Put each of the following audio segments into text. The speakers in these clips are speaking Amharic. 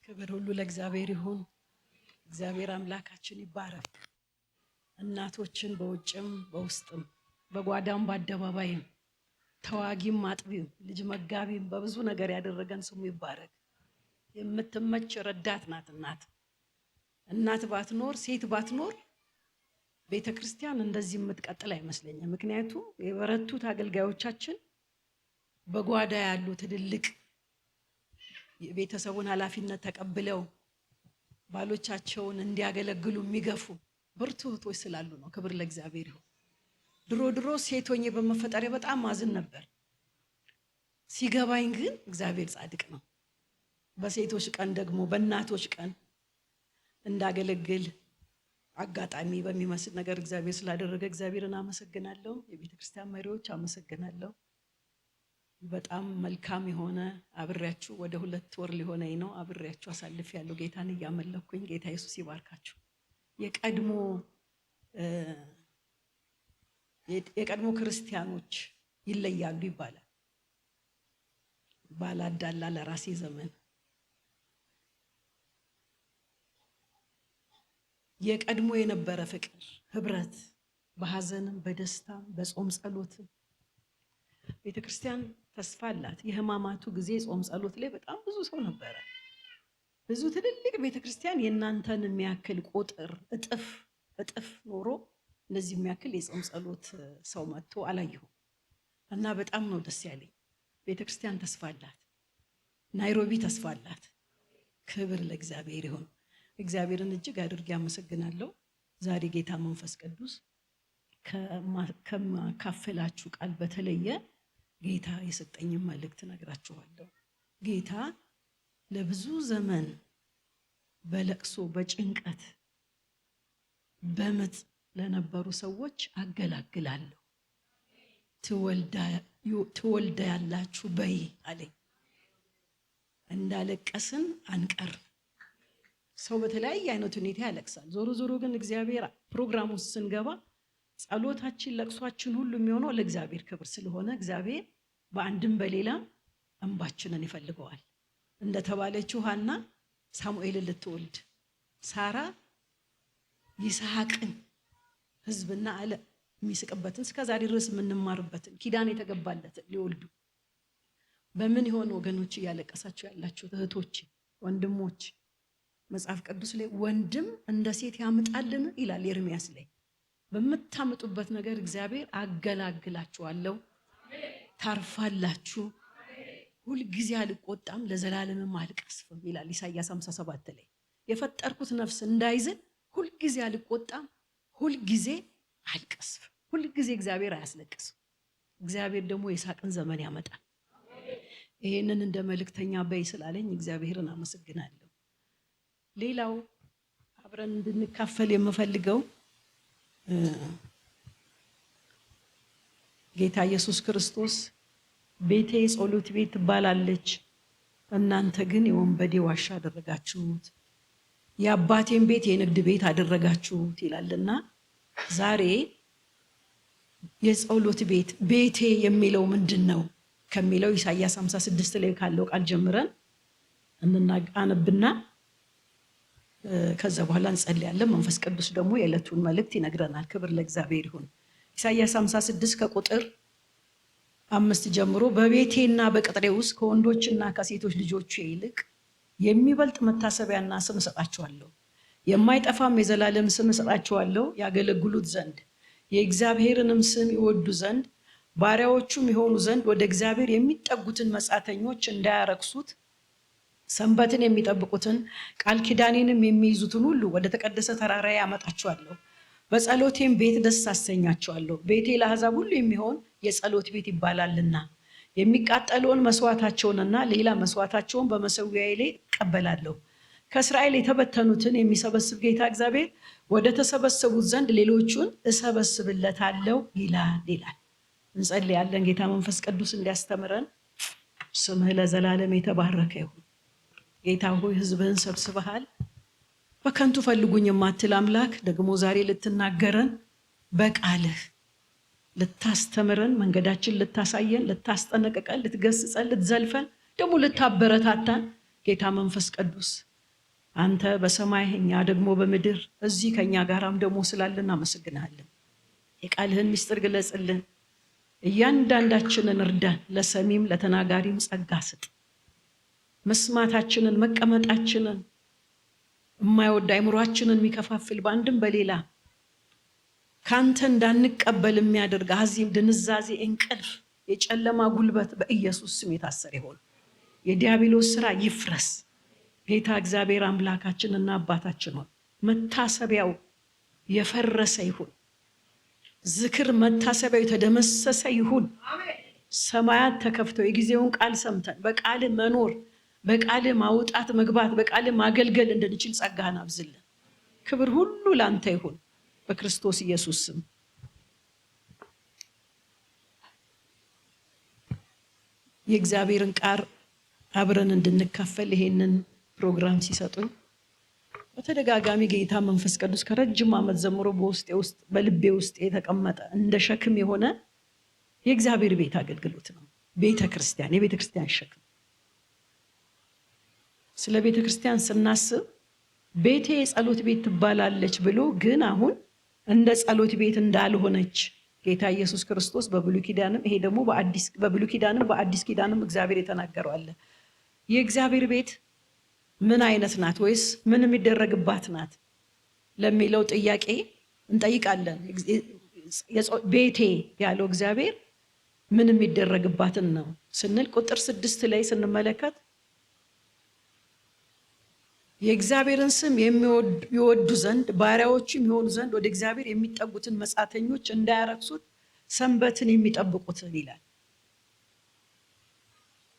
ክብር ሁሉ ለእግዚአብሔር ይሁን። እግዚአብሔር አምላካችን ይባረክ። እናቶችን በውጭም በውስጥም በጓዳም በአደባባይም ተዋጊም አጥቢም ልጅ መጋቢም በብዙ ነገር ያደረገን ስሙ ይባረክ። የምትመች ረዳት ናት እናት ባትኖር ሴት ባትኖር ቤተክርስቲያን እንደዚህ የምትቀጥል አይመስለኝም። ምክንያቱም የበረቱት አገልጋዮቻችን በጓዳ ያሉ ትልልቅ የቤተሰቡን ኃላፊነት ተቀብለው ባሎቻቸውን እንዲያገለግሉ የሚገፉ ብርቱ እህቶች ስላሉ ነው። ክብር ለእግዚአብሔር ይሁን። ድሮ ሴት ሆኜ በመፈጠሬ በጣም ማዝን ነበር። ሲገባኝ ግን እግዚአብሔር ጻድቅ ነው። በሴቶች ቀን ደግሞ በእናቶች ቀን እንዳገለግል አጋጣሚ በሚመስል ነገር እግዚአብሔር ስላደረገ እግዚአብሔርን አመሰግናለሁ። የቤተ ክርስቲያን መሪዎች አመሰግናለሁ። በጣም መልካም የሆነ አብሬያችሁ ወደ 2 ወር ሊሆነኝ ነው አብሬያችሁ አሳልፌያለሁ። ጌታን እያመለኩኝ ጌታ ኢየሱስ ይባርካችሁ። የቀድሞ ክርስቲያኖች ይለያሉ ይባላል። ባላዳላ ለራሴ ዘመን የቀድሞ የነበረ ፍቅር ህብረት በሐዘንም በደስታም በጾም ጸሎትም ቤተክርስቲያን ተስፋ አላት። የህማማቱ ጊዜ ጾም ጸሎት ላይ በጣም ብዙ ሰው ነበረ። ብዙ ትልልቅ ቤተክርስቲያን የእናንተን የሚያክል ቁጥር እጥፍ ኖሮ እንደዚህ የሚያክል የጾም ጸሎት ሰው መጥቶ አላየሁም እና በጣም ነው ደስ ያለኝ። ቤተክርስቲያን ተስፋ አላት። ናይሮቢ ተስፋ አላት። ክብር ለእግዚአብሔር ይሁን። እግዚአብሔርን እጅግ አድርጌ አመሰግናለሁ። ዛሬ ጌታ መንፈስ ቅዱስ ከማካፈላችሁ ቃል በተለየ ጌታ የሰጠኝ መልእክት ነግራችኋለሁ። ጌታ ለብዙ ዘመን በለቅሶ በጭንቀት በምጥ ለነበሩ ሰዎች አገላግላለሁ። ትወልዳላችሁ በይ አለኝ። እንዳለቀስን አንቀር። ሰው በተለያየ አይነት ሁኔታ ያለቅሳል። ዞሮ ግን እግዚአብሔር ፕሮግራም ውስጥ ስንገባ ጸሎታችን ለቅሷችን ሁሉ የሚሆነው ለእግዚአብሔር ክብር ስለሆነ እግዚአብሔር በአንድም በሌላም እንባችንን ይፈልገዋል። እንደተባለችው ሐና ሳሙኤልን ልትወልድ፣ ሳራ ይስሐቅን ሕዝብና አለ የሚስቅበትን እስከዛሬ ድረስ የምንማርበትን ኪዳን የተገባለትን ሊወልዱ በምን ይሆን ወገኖች እያለቀሳችሁ ያላችሁ እህቶች ወንድሞች? መጽሐፍ ቅዱስ ላይ ወንድም እንደ ሴት ያምጣልን ይላል ኤርምያስ ላይ። በምታምጡበት ነገር እግዚአብሔር አገላግላችኋለሁ፣ ታርፋላችሁ፣ ሁልጊዜ አልቆጣም ለዘላለምም አልቀስፍም ይላል ኢሳይያስ 57 ላይ። የፈጠርኩት ነፍስ እንዳይዝን ሁልጊዜ አልቆጣም፣ ሁልጊዜ አልቀስፍም። ሁልጊዜ እግዚአብሔር አያስለቅስም። እግዚአብሔር ደግሞ የሳቅን ዘመን ያመጣል። ይሄንን እንደ መልእክተኛ በይ ስላለኝ እግዚአብሔርን አመሰግናለሁ። ሌላው አብረን እንድንካፈል የምፈልገው ጌታ ኢየሱስ ክርስቶስ ቤቴ ጸሎት ቤት ትባላለች፣ እናንተ ግን የወንበዴ ዋሻ አደረጋችሁት፣ የአባቴን ቤት የንግድ ቤት አደረጋችሁት ይላልና ዛሬ የጸሎት ቤት ቤቴ የሚለው ምንድነው ከሚለው ኢሳይያስ 56 ላይ ካለው ቃል ጀምረን አነብና ከዛ በኋላ እንጸልያለን። መንፈስ ቅዱስ ደግሞ የዕለቱን መልእክት ይነግረናል። ክብር ለእግዚአብሔር ይሁን። ኢሳይያስ 56 ከቁጥር 5 ጀምሮ በቤቴና በቅጥሬ ውስጥ ከወንዶችና ከሴቶች ልጆች ይልቅ የሚበልጥ መታሰቢያና ስም እሰጣቸዋለሁ፣ የማይጠፋም የዘላለም ስም እሰጣቸዋለሁ፣ ያገለግሉት ዘንድ የእግዚአብሔርንም ስም ይወዱ ዘንድ ባሪያዎቹም የሆኑ ዘንድ ወደ እግዚአብሔር የሚጠጉትን መጻተኞች እንዳያረክሱት ሰንበትን የሚጠብቁትን ቃል ኪዳኔንም የሚይዙትን ሁሉ ወደ ተቀደሰ ተራራዬ አመጣቸዋለሁ። በጸሎቴም ቤት ደስ አሰኛቸዋለሁ። ቤቴ ለአሕዛብ ሁሉ የሚሆን የጸሎት ቤት ይባላልና የሚቃጠለውን መስዋዕታቸውንና ሌላ መስዋዕታቸውን በመሠዊያዬ ላይ እቀበላለሁ። ከእስራኤል የተበተኑትን የሚሰበስብ ጌታ እግዚአብሔር ወደ ተሰበሰቡት ዘንድ ሌሎቹን እሰበስብለታለሁ ይላል። እንጸልያለን። ጌታ መንፈስ ቅዱስ እንዲያስተምረን ስምህ ለዘላለም የተባረከ ይሁን። ጌታ ሆይ ሕዝብህን ሰብስበሃል። በከንቱ ፈልጉኝ የማትል አምላክ ደግሞ ዛሬ ልትናገረን በቃልህ ልታስተምረን መንገዳችን ልታሳየን ልታስጠነቅቀን ልትገስጸን ልትዘልፈን ደግሞ ልታበረታታን ጌታ መንፈስ ቅዱስ አንተ በሰማይ እኛ ደግሞ በምድር እዚህ ከኛ ጋራም ደግሞ ስላለን እናመሰግናለን። የቃልህን ምስጢር ግለጽልን፣ እያንዳንዳችንን እርዳን፣ ለሰሚም ለተናጋሪም ጸጋ ስጥ። መስማታችንን መቀመጣችንን የማይወድ አይምሯችንን የሚከፋፍል በአንድም በሌላ ካንተ እንዳንቀበል የሚያደርግ አዚም፣ ድንዛዜ፣ እንቅልፍ፣ የጨለማ ጉልበት በኢየሱስ ስም የታሰረ ይሁን። የዲያብሎስ ስራ ይፍረስ። ጌታ እግዚአብሔር አምላካችንና አባታችን ሆይ መታሰቢያው የፈረሰ ይሁን። ዝክር መታሰቢያው የተደመሰሰ ይሁን። ሰማያት ተከፍተው የጊዜውን ቃል ሰምተን በቃል መኖር፣ በቃል ማውጣት መግባት፣ በቃል ማገልገል እንድንችል ጸጋህን አብዝልን። ክብር ሁሉ ላንተ ይሁን በክርስቶስ ኢየሱስ ስም። የእግዚአብሔርን ቃል አብረን እንድንካፈል ይሄንን ፕሮግራም ሲሰጡኝ በተደጋጋሚ ጌታ መንፈስ ቅዱስ ከረጅም ዓመት ጀምሮ በውስጤ ውስጥ በልቤ ውስጥ የተቀመጠ እንደ ሸክም የሆነ የእግዚአብሔር ቤት አገልግሎት ነው። ቤተ ክርስቲያን፣ የቤተ ክርስቲያን ሸክም። ስለ ቤተ ክርስቲያን ስናስብ ቤቴ የጸሎት ቤት ትባላለች ብሎ ግን አሁን እንደ ጸሎት ቤት እንዳልሆነች ጌታ ኢየሱስ ክርስቶስ በብሉይ ኪዳንም ይሄ ደግሞ በብሉይ ኪዳንም በአዲስ ኪዳንም እግዚአብሔር የተናገረው አለ። የእግዚአብሔር ቤት ምን አይነት ናት ወይስ ምን የሚደረግባት ናት ለሚለው ጥያቄ እንጠይቃለን። ቤቴ ያለው እግዚአብሔር ምን የሚደረግባትን ነው ስንል ቁጥር 6 ላይ ስንመለከት የእግዚአብሔርን ስም የሚወዱ ዘንድ ባሪያዎችም የሆኑ ዘንድ ወደ እግዚአብሔር የሚጠጉትን መጻተኞች እንዳያረክሱት ሰንበትን የሚጠብቁትን ይላል።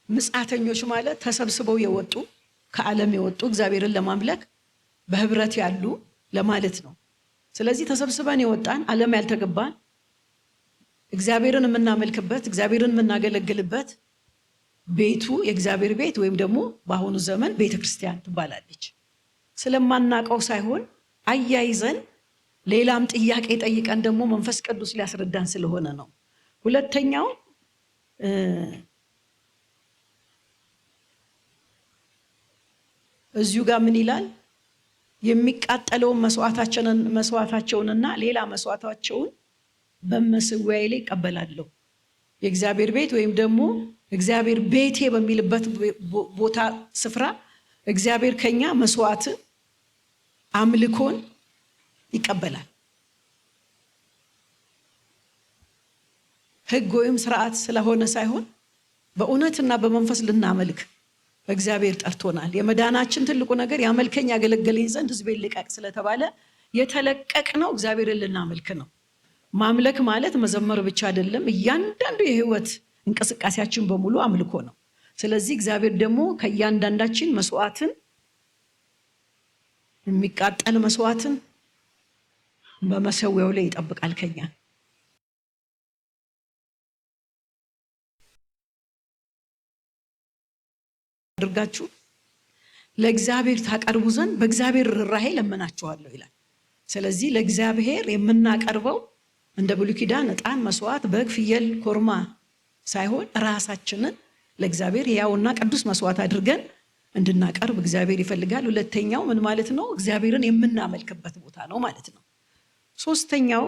መጻተኞች ማለት ተሰብስበው የወጡ ከዓለም የወጡ እግዚአብሔርን ለማምለክ በህብረት ያሉ ለማለት ነው። ስለዚህ ተሰብስበን የወጣን ዓለም ያልተገባን እግዚአብሔርን የምናመልክበት እግዚአብሔርን የምናገለግልበት ቤቱ የእግዚአብሔር ቤት ወይም ደግሞ በአሁኑ ዘመን ቤተክርስቲያን ትባላለች። ስለማናቀው ሳይሆን አያይዘን ሌላም ጥያቄ ጠይቀን ደግሞ መንፈስ ቅዱስ ሊያስረዳን ስለሆነ ነው። ሁለተኛው እዚሁ ጋር ምን ይላል? የሚቃጠለውን መስዋዕታቸውንና ሌላ መስዋዕታቸውን በመሰዊያዬ ላይ እቀበላለሁ። የእግዚአብሔር ቤት ወይም ደግሞ እግዚአብሔር ቤቴ በሚልበት ቦታ ስፍራ እግዚአብሔር ከኛ መስዋዕትን አምልኮን ይቀበላል። ሕግ ወይም ስርዓት ስለሆነ ሳይሆን በእውነትና በመንፈስ ልናመልክ እግዚአብሔር ጠርቶናል። የመዳናችን ትልቁ ነገር ያመልከኝ ያገለገለኝ ዘንድ ሕዝቤን ልቀቅ ስለተባለ የተለቀቅነው እግዚአብሔርን ልናመልክ ነው። ማምለክ ማለት መዘመር ብቻ አይደለም። እያንዳንዱ የህይወት እንቅስቃሴያችን በሙሉ አምልኮ ነው። ስለዚህ እግዚአብሔር ደግሞ ከእያንዳንዳችን መስዋዕትን፣ የሚቃጠል መስዋዕትን በመሰዊያው ላይ ይጠብቃል ከኛ። አድርጋችሁ ለእግዚአብሔር ታቀርቡ ዘንድ በእግዚአብሔር ርኅራኄ ለምናችኋለሁ ይላል። ስለዚህ ለእግዚአብሔር የምናቀርበው እንደ ብሉይ ኪዳን ዕጣን፣ መስዋዕት፣ በግ፣ ፍየል፣ ኮርማ ሳይሆን ራሳችንን ለእግዚአብሔር ሕያውና ቅዱስ መስዋዕት አድርገን እንድናቀርብ እግዚአብሔር ይፈልጋል። ሁለተኛው ምን ማለት ነው? እግዚአብሔርን የምናመልክበት ቦታ ነው ማለት ነው። ሶስተኛው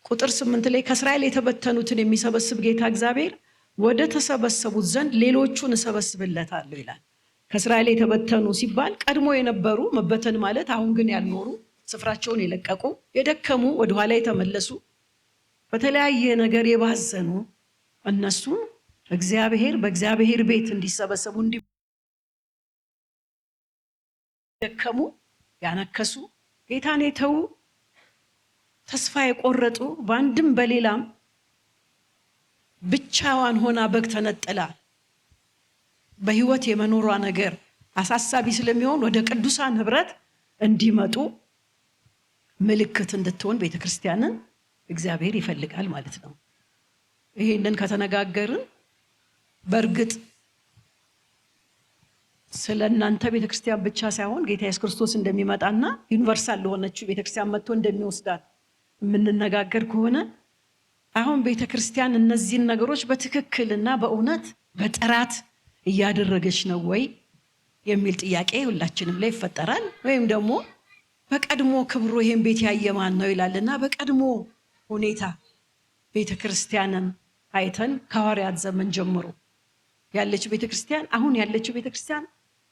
ቁጥር 8 ላይ ከእስራኤል የተበተኑትን የሚሰበስብ ጌታ እግዚአብሔር ወደ ተሰበሰቡት ዘንድ ሌሎቹን እሰበስብለታለሁ ይላል። ከእስራኤል የተበተኑ ሲባል ቀድሞ የነበሩ መበተን ማለት አሁን ግን ያልኖሩ ስፍራቸውን የለቀቁ የደከሙ ወደኋላ የተመለሱ በተለያየ ነገር የባዘኑ እነሱ እግዚአብሔር በእግዚአብሔር ቤት እንዲሰበሰቡ እንዲደከሙ ያነከሱ ጌታን የተዉ ተስፋ የቆረጡ በአንድም በሌላም ብቻዋን ሆና በግ ተነጥላ በህይወት የመኖሯ ነገር አሳሳቢ ስለሚሆን ወደ ቅዱሳን ህብረት እንዲመጡ ምልክት እንድትሆን ቤተክርስቲያንን እግዚአብሔር ይፈልጋል ማለት ነው። ይሄንን ከተነጋገርን በእርግጥ ስለናንተ ቤተክርስቲያን ብቻ ሳይሆን ጌታ ኢየሱስ ክርስቶስ እንደሚመጣና ዩኒቨርሳል ለሆነችው ቤተክርስቲያን መጥቶ እንደሚወስዳት የምንነጋገር ከሆነ አሁን ቤተክርስቲያን እነዚህን ነገሮች በትክክልና በእውነት በጥራት እያደረገች ነው ወይ የሚል ጥያቄ ሁላችንም ላይ ይፈጠራል። ወይም ደግሞ በቀድሞ ክብሩ ይሄን ቤት ያየ ማን ነው ይላልና በቀድሞ ሁኔታ ቤተክርስቲያንን አይተን ከሐዋርያት ዘመን ጀምሮ ያለችው ቤተክርስቲያን አሁን ያለችው ቤተክርስቲያን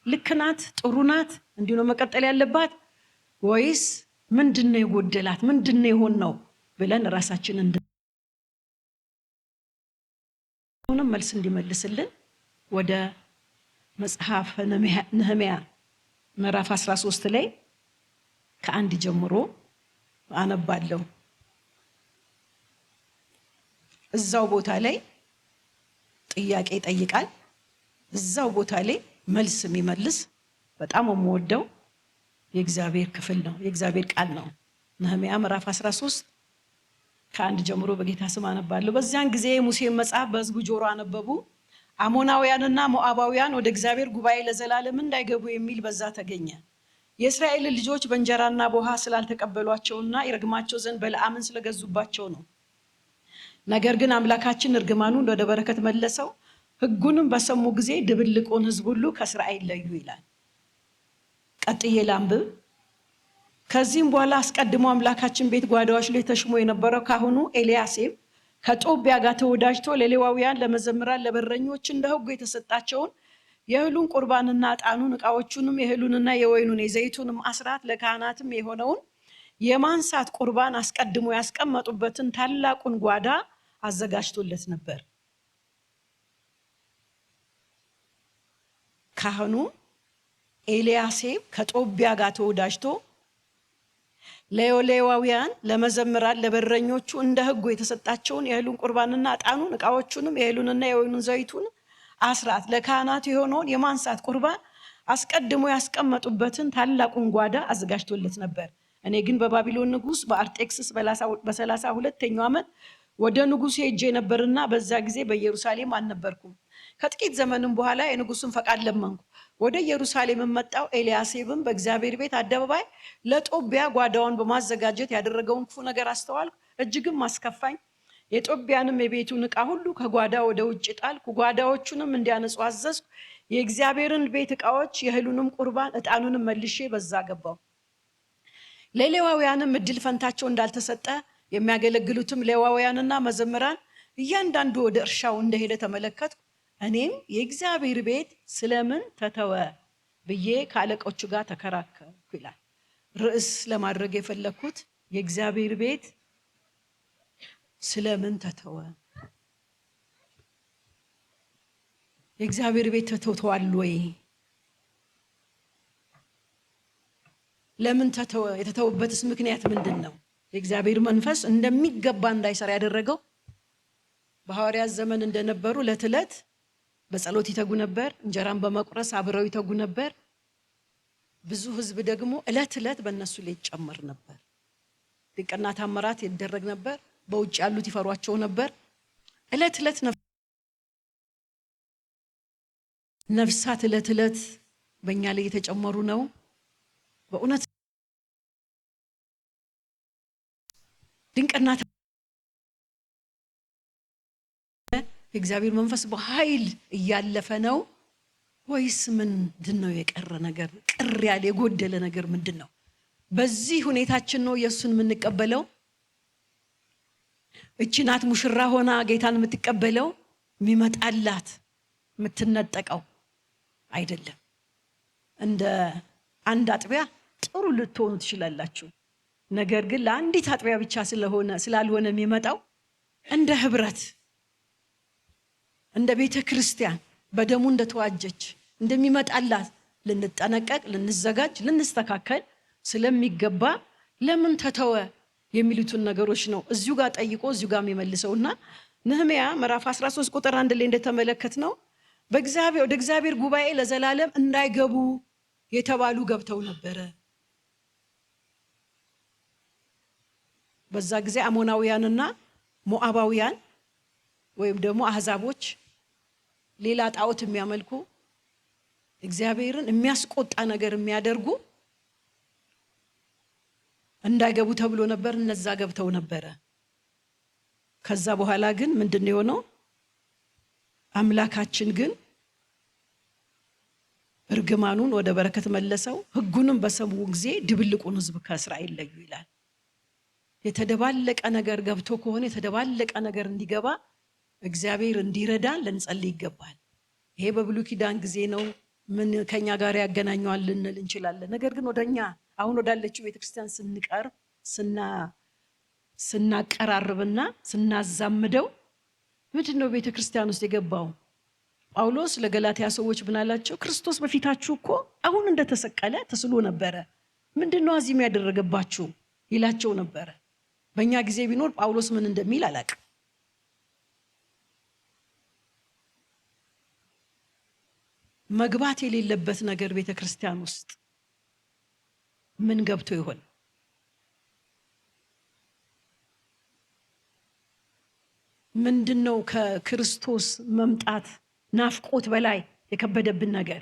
ልክ ናት? ጥሩ ናት? እንዲሁ ነው መቀጠል ያለባት ወይስ ምንድነው የጎደላት? ምንድነው የሆነው ብለን ራሳችንን እንደሆነም መልስ እንዲመልስልን ወደ መጽሐፍ ነህምያ ምዕራፍ 13 ላይ ከአንድ ጀምሮ አነባለሁ። እዛው ቦታ ላይ ጥያቄ ይጠይቃል፣ እዛው ቦታ ላይ መልስ የሚመልስ በጣም የምወደው የእግዚአብሔር ክፍል ነው፣ የእግዚአብሔር ቃል ነው። ነህምያ ምዕራፍ 13 ከአንድ ጀምሮ በጌታ ስም አነባለሁ። በዚያን ጊዜ ሙሴን መጽሐፍ በሕዝቡ ጆሮ አነበቡ። አሞናውያንና ሞዓባውያን ወደ እግዚአብሔር ጉባኤ ለዘላለም እንዳይገቡ የሚል በዛ ተገኘ። የእስራኤል ልጆች በእንጀራና በውሃ ስላልተቀበሏቸውና ይረግማቸው ዘንድ በለዓምን ስለገዙባቸው ነው። ነገር ግን አምላካችን እርግማኑን ወደ በረከት መለሰው። ሕጉንም በሰሙ ጊዜ ድብልቁን ሕዝብ ሁሉ ከእስራኤል ለዩ ይላል። ቀጥዬ ላንብብ። ከዚህም በኋላ አስቀድሞ አምላካችን ቤት ጓዳዎች ላይ ተሽሞ የነበረው ካህኑ ኤልያሴብ ከጦቢያ ጋር ተወዳጅቶ ለሌዋውያን፣ ለመዘምራን፣ ለበረኞች እንደ ሕጉ የተሰጣቸውን የእህሉን ቁርባንና ዕጣኑን ዕቃዎቹንም የእህሉንና የወይኑን የዘይቱንም አስራት ለካህናትም የሆነውን የማንሳት ቁርባን አስቀድሞ ያስቀመጡበትን ታላቁን ጓዳ አዘጋጅቶለት ነበር። ካህኑ ኤልያሴብ ከጦቢያ ጋር ተወዳጅቶ ለሌዋውያን፣ ለመዘምራን፣ ለበረኞቹ እንደ ሕጉ የተሰጣቸውን የእህሉን ቁርባንና ዕጣኑን ዕቃዎቹንም የእህሉንና የወይኑን ዘይቱን አስራት ለካህናቱ የሆነውን የማንሳት ቁርባን አስቀድሞ ያስቀመጡበትን ታላቁን ጓዳ አዘጋጅቶለት ነበር። እኔ ግን በባቢሎን ንጉሥ በአርጤክስስ በ32ኛው ዓመት ወደ ንጉሥ ሄጄ ነበርና በዛ ጊዜ በኢየሩሳሌም አልነበርኩም። ከጥቂት ዘመንም በኋላ የንጉሥን ፈቃድ ለመንኩ። ወደ ኢየሩሳሌም መጣው። ኤልያሴብም በእግዚአብሔር ቤት አደባባይ ለጦቢያ ጓዳውን በማዘጋጀት ያደረገውን ክፉ ነገር አስተዋልኩ፣ እጅግም አስከፋኝ። የጦቢያንም የቤቱን ዕቃ ሁሉ ከጓዳ ወደ ውጭ ጣልኩ፣ ጓዳዎቹንም እንዲያነጹ አዘዝኩ። የእግዚአብሔርን ቤት ዕቃዎች የእህሉንም ቁርባን ዕጣኑንም መልሼ በዛ ገባው። ለሌዋውያንም እድል ፈንታቸው እንዳልተሰጠ የሚያገለግሉትም ሌዋውያንና መዘምራን እያንዳንዱ ወደ እርሻው እንደሄደ ተመለከትኩ። እኔም የእግዚአብሔር ቤት ስለምን ተተወ ብዬ ከአለቆቹ ጋር ተከራከርኩ ይላል። ርዕስ ለማድረግ የፈለኩት የእግዚአብሔር ቤት ስለምን ተተወ። የእግዚአብሔር ቤት ተተወቷል ወይ? ለምን ተተወ? የተተወበትስ ምክንያት ምንድን ነው? የእግዚአብሔር መንፈስ እንደሚገባ እንዳይሰራ ያደረገው በሐዋርያት ዘመን እንደነበሩ ዕለት ዕለት በጸሎት ይተጉ ነበር፣ እንጀራን በመቁረስ አብረው ይተጉ ነበር። ብዙ ሕዝብ ደግሞ ዕለት ዕለት በእነሱ ላይ ይጨመር ነበር። ድንቅና ታምራት ይደረግ ነበር። በውጭ ያሉት ይፈሯቸው ነበር። ዕለት ዕለት ነፍሳት ዕለት ዕለት በእኛ ላይ የተጨመሩ ነው። በእውነት ድንቅና የእግዚአብሔር መንፈስ በኃይል እያለፈ ነው ወይስ ምንድን ነው? የቀረ ነገር፣ ቅር ያለ የጎደለ ነገር ምንድን ነው? በዚህ ሁኔታችን ነው ኢየሱስን የምንቀበለው? እቺ ናት ሙሽራ ሆና ጌታን የምትቀበለው? የሚመጣላት የምትነጠቀው አይደለም። እንደ አንድ አጥቢያ ጥሩ ልትሆኑ ትችላላችሁ። ነገር ግን ለአንዲት አጥቢያ ብቻ ስላልሆነ የሚመጣው እንደ ህብረት፣ እንደ ቤተ ክርስቲያን በደሙ እንደተዋጀች እንደሚመጣላት ልንጠነቀቅ፣ ልንዘጋጅ፣ ልንስተካከል ስለሚገባ ለምን ተተወ የሚሉትን ነገሮች ነው እዚሁ ጋር ጠይቆ እዚሁ ጋር የሚመልሰውና ነህምያ ምዕራፍ 13 ቁጥር 1 ላይ እንደተመለከትነው ወደ እግዚአብሔር ጉባኤ ለዘላለም እንዳይገቡ የተባሉ ገብተው ነበረ። በዛ ጊዜ አሞናውያንና ሞዓባውያን ወይም ደግሞ አህዛቦች ሌላ ጣዖት የሚያመልኩ እግዚአብሔርን የሚያስቆጣ ነገር የሚያደርጉ እንዳይገቡ ተብሎ ነበር። እነዛ ገብተው ነበረ። ከዛ በኋላ ግን ምንድነው የሆነው? አምላካችን ግን እርግማኑን ወደ በረከት መለሰው። ሕጉንም በሰሙ ጊዜ ድብልቁን ሕዝብ ከእስራኤል ለዩ ይላል። የተደባለቀ ነገር ገብቶ ከሆነ የተደባለቀ ነገር እንዲገባ እግዚአብሔር እንዲረዳን ልንጸልይ ይገባል። ይሄ በብሉይ ኪዳን ጊዜ ነው። ምን ከኛ ጋር ያገናኘዋል ልንል እንችላለን። ነገር ግን ወደኛ አሁን ወዳለችው ቤተክርስቲያን ስንቀርብ ስናቀራርብና ስናዛምደው ምንድነው ቤተክርስቲያን ውስጥ የገባው? ጳውሎስ ለገላትያ ሰዎች ምን አላቸው? ክርስቶስ በፊታችሁ እኮ አሁን እንደተሰቀለ ተስሎ ነበረ፣ ምንድነው አዚም ያደረገባችሁ ይላቸው ነበረ። በእኛ ጊዜ ቢኖር ጳውሎስ ምን እንደሚል አላውቅም። መግባት የሌለበት ነገር ቤተክርስቲያን ውስጥ ምን ገብቶ ይሆን? ምንድነው ከክርስቶስ መምጣት ናፍቆት በላይ የከበደብን ነገር?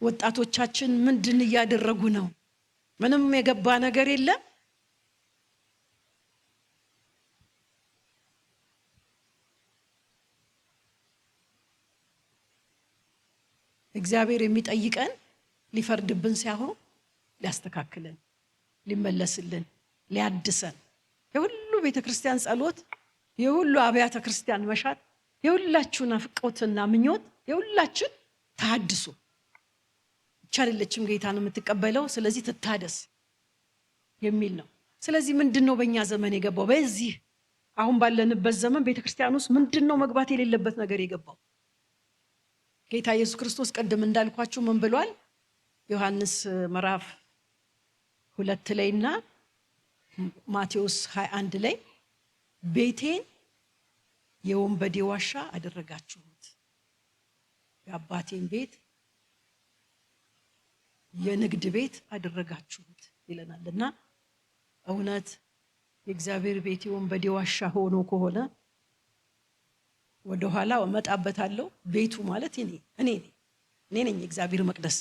ወጣቶቻችን ምንድን እያደረጉ ነው? ምንም የገባ ነገር የለም። እግዚአብሔር የሚጠይቀን ሊፈርድብን ሳይሆን ሊያስተካክለን፣ ሊመለስልን፣ ሊያድሰን። የሁሉ ቤተክርስቲያን ጸሎት፣ የሁሉ አብያተ ክርስቲያን መሻት፣ የሁላችሁ ናፍቆትና ምኞት፣ የሁላችን ተሐድሶ ቻለለችም ጌታን የምትቀበለው ስለዚህ ትታደስ የሚል ነው። ስለዚህ ምንድነው በእኛ ዘመን የገባው? በዚህ አሁን ባለንበት ዘመን ቤተክርስቲያን ውስጥ ምንድነው መግባት የሌለበት ነገር የገባው? ጌታ ኢየሱስ ክርስቶስ ቀደም እንዳልኳችሁ ምን ብሏል? ዮሐንስ ምዕራፍ 2 ላይና ማቴዎስ 21 ላይ ቤቴን የወንበዴ ዋሻ አደረጋችሁት፣ የአባቴን ቤት የንግድ ቤት አደረጋችሁት ይለናልና እውነት የእግዚአብሔር ቤት የወንበዴ ዋሻ ሆኖ ከሆነ ወደ ኋላ እመጣበታለሁ። ቤቱ ማለት እኔ ነኝ። የእግዚአብሔር መቅደስ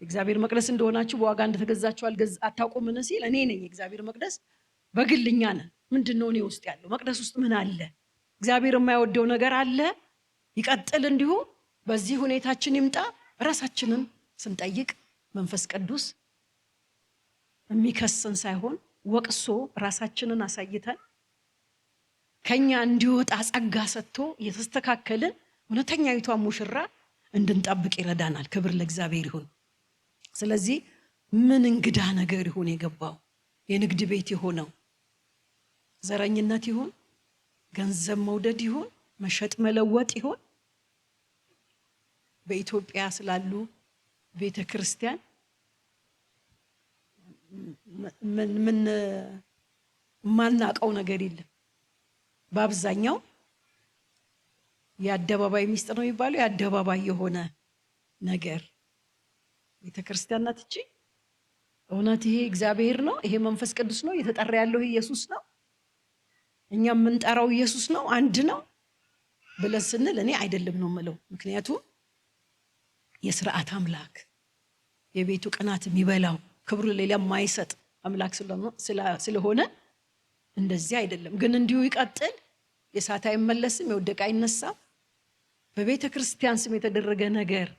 የእግዚአብሔር መቅደስ እንደሆናችሁ በዋጋ እንደተገዛችሁ አታውቁምን ሲል እኔ ነኝ የእግዚአብሔር መቅደስ። በግልኛ ነን። ምንድነው እኔ ውስጥ ያለው? መቅደስ ውስጥ ምን አለ? እግዚአብሔር የማይወደው ነገር አለ? ይቀጥል እንዲሁ በዚህ ሁኔታችን ይምጣ። ራሳችንን ስንጠይቅ መንፈስ ቅዱስ የሚከሰን ሳይሆን ወቅሶ ራሳችንን አሳይተን ከኛ እንዲወጣ ጸጋ ሰጥቶ የተስተካከልን እውነተኛይቷ ሙሽራ እንድንጠብቅ ይረዳናል። ክብር ለእግዚአብሔር ይሁን። ስለዚህ ምን እንግዳ ነገር ይሁን የገባው? የንግድ ቤት የሆነው ዘረኝነት ይሁን፣ ገንዘብ መውደድ ይሁን፣ መሸጥ መለወጥ ይሁን፣ በኢትዮጵያ ስላሉ ቤተክርስቲያን ምን ማናቀው ነገር የለም። በአብዛኛው የአደባባይ ሚስጥር ነው የሚባለው የአደባባይ የሆነ ነገር ቤተክርስቲያን ናት እንጂ እውነት ይሄ እግዚአብሔር ነው፣ ይሄ መንፈስ ቅዱስ ነው፣ እየተጠራ ያለው ኢየሱስ ነው፣ እኛ የምንጠራው ኢየሱስ ነው፣ አንድ ነው ብለን ስንል እኔ አይደለም ነው የምለው። ምክንያቱም የሥርዓት አምላክ የቤቱ ቅናት የሚበላው ክብሩ ሌላ የማይሰጥ አምላክ ስለሆነ እንደዚህ አይደለም። ግን እንዲሁ ይቀጥል፣ የሳት አይመለስም፣ የወደቀ አይነሳም። በቤተ ክርስቲያን ስም የተደረገ ነገር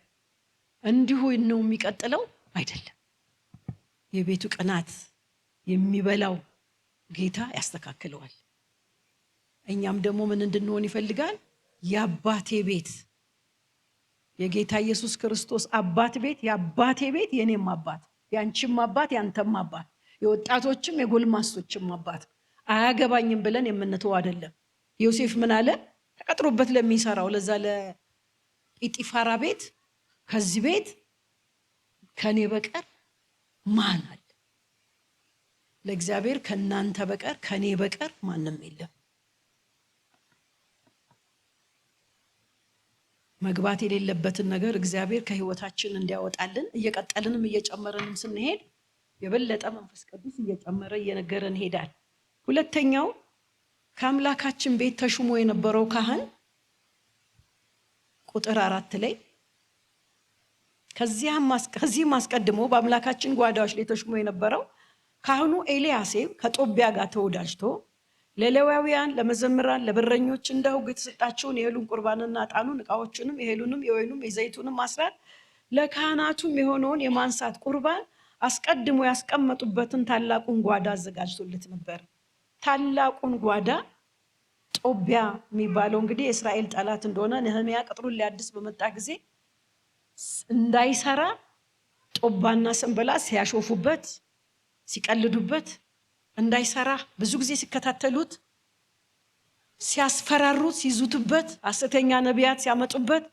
እንዲሁ ነው የሚቀጥለው አይደለም። የቤቱ ቅናት የሚበላው ጌታ ያስተካክለዋል። እኛም ደግሞ ምን እንድንሆን ይፈልጋል? የአባቴ ቤት የጌታ ኢየሱስ ክርስቶስ አባት ቤት፣ የአባቴ ቤት የኔም አባት፣ ያንቺም አባት፣ ያንተም አባት፣ የወጣቶችም የጎልማሶችም አባት አያገባኝም ብለን የምንተው አይደለም። ዮሴፍ ምን አለ? ተቀጥሮበት ለሚሰራው ለዛ ለጲጢፋራ ቤት ከዚህ ቤት ከኔ በቀር ማን አለ? ለእግዚአብሔር ከናንተ በቀር ከኔ በቀር ማንም የለም። መግባት የሌለበትን ነገር እግዚአብሔር ከህይወታችን እንዲያወጣልን እየቀጠልንም እየጨመረንም ስንሄድ የበለጠ መንፈስ ቅዱስ እየጨመረ እየነገረን ይሄዳል። ሁለተኛው ከአምላካችን ቤት ተሹሞ የነበረው ካህን ቁጥር 4 ላይ ከዚህም አስቀድሞ በአምላካችን ጓዳዎች ላይ ተሹሞ የነበረው ካህኑ ኤልያሴብ ከጦቢያ ጋር ተወዳጅቶ ለሌዋውያን ለመዘምራን ለበረኞች እንደ ሕጉ የተሰጣቸውን የእህሉን ቁርባንና ዕጣኑን ዕቃዎቹንም የእህሉንም የወይኑም የዘይቱንም አስራት ለካህናቱም የሆነውን የማንሳት ቁርባን አስቀድሞ ያስቀመጡበትን ታላቁን ጓዳ አዘጋጅቶለት ነበር። ታላቁን ጓዳ ጦቢያ የሚባለው እንግዲህ የእስራኤል ጠላት እንደሆነ ነህምያ ቅጥሩን ሊያድስ በመጣ ጊዜ እንዳይሰራ ጦባና ሰንበላጥ ሲያሾፉበት ሲቀልዱበት እንዳይሰራ ብዙ ጊዜ ሲከታተሉት ሲያስፈራሩት ሲዙቱበት ሐሰተኛ ነቢያት ሲያመጡበት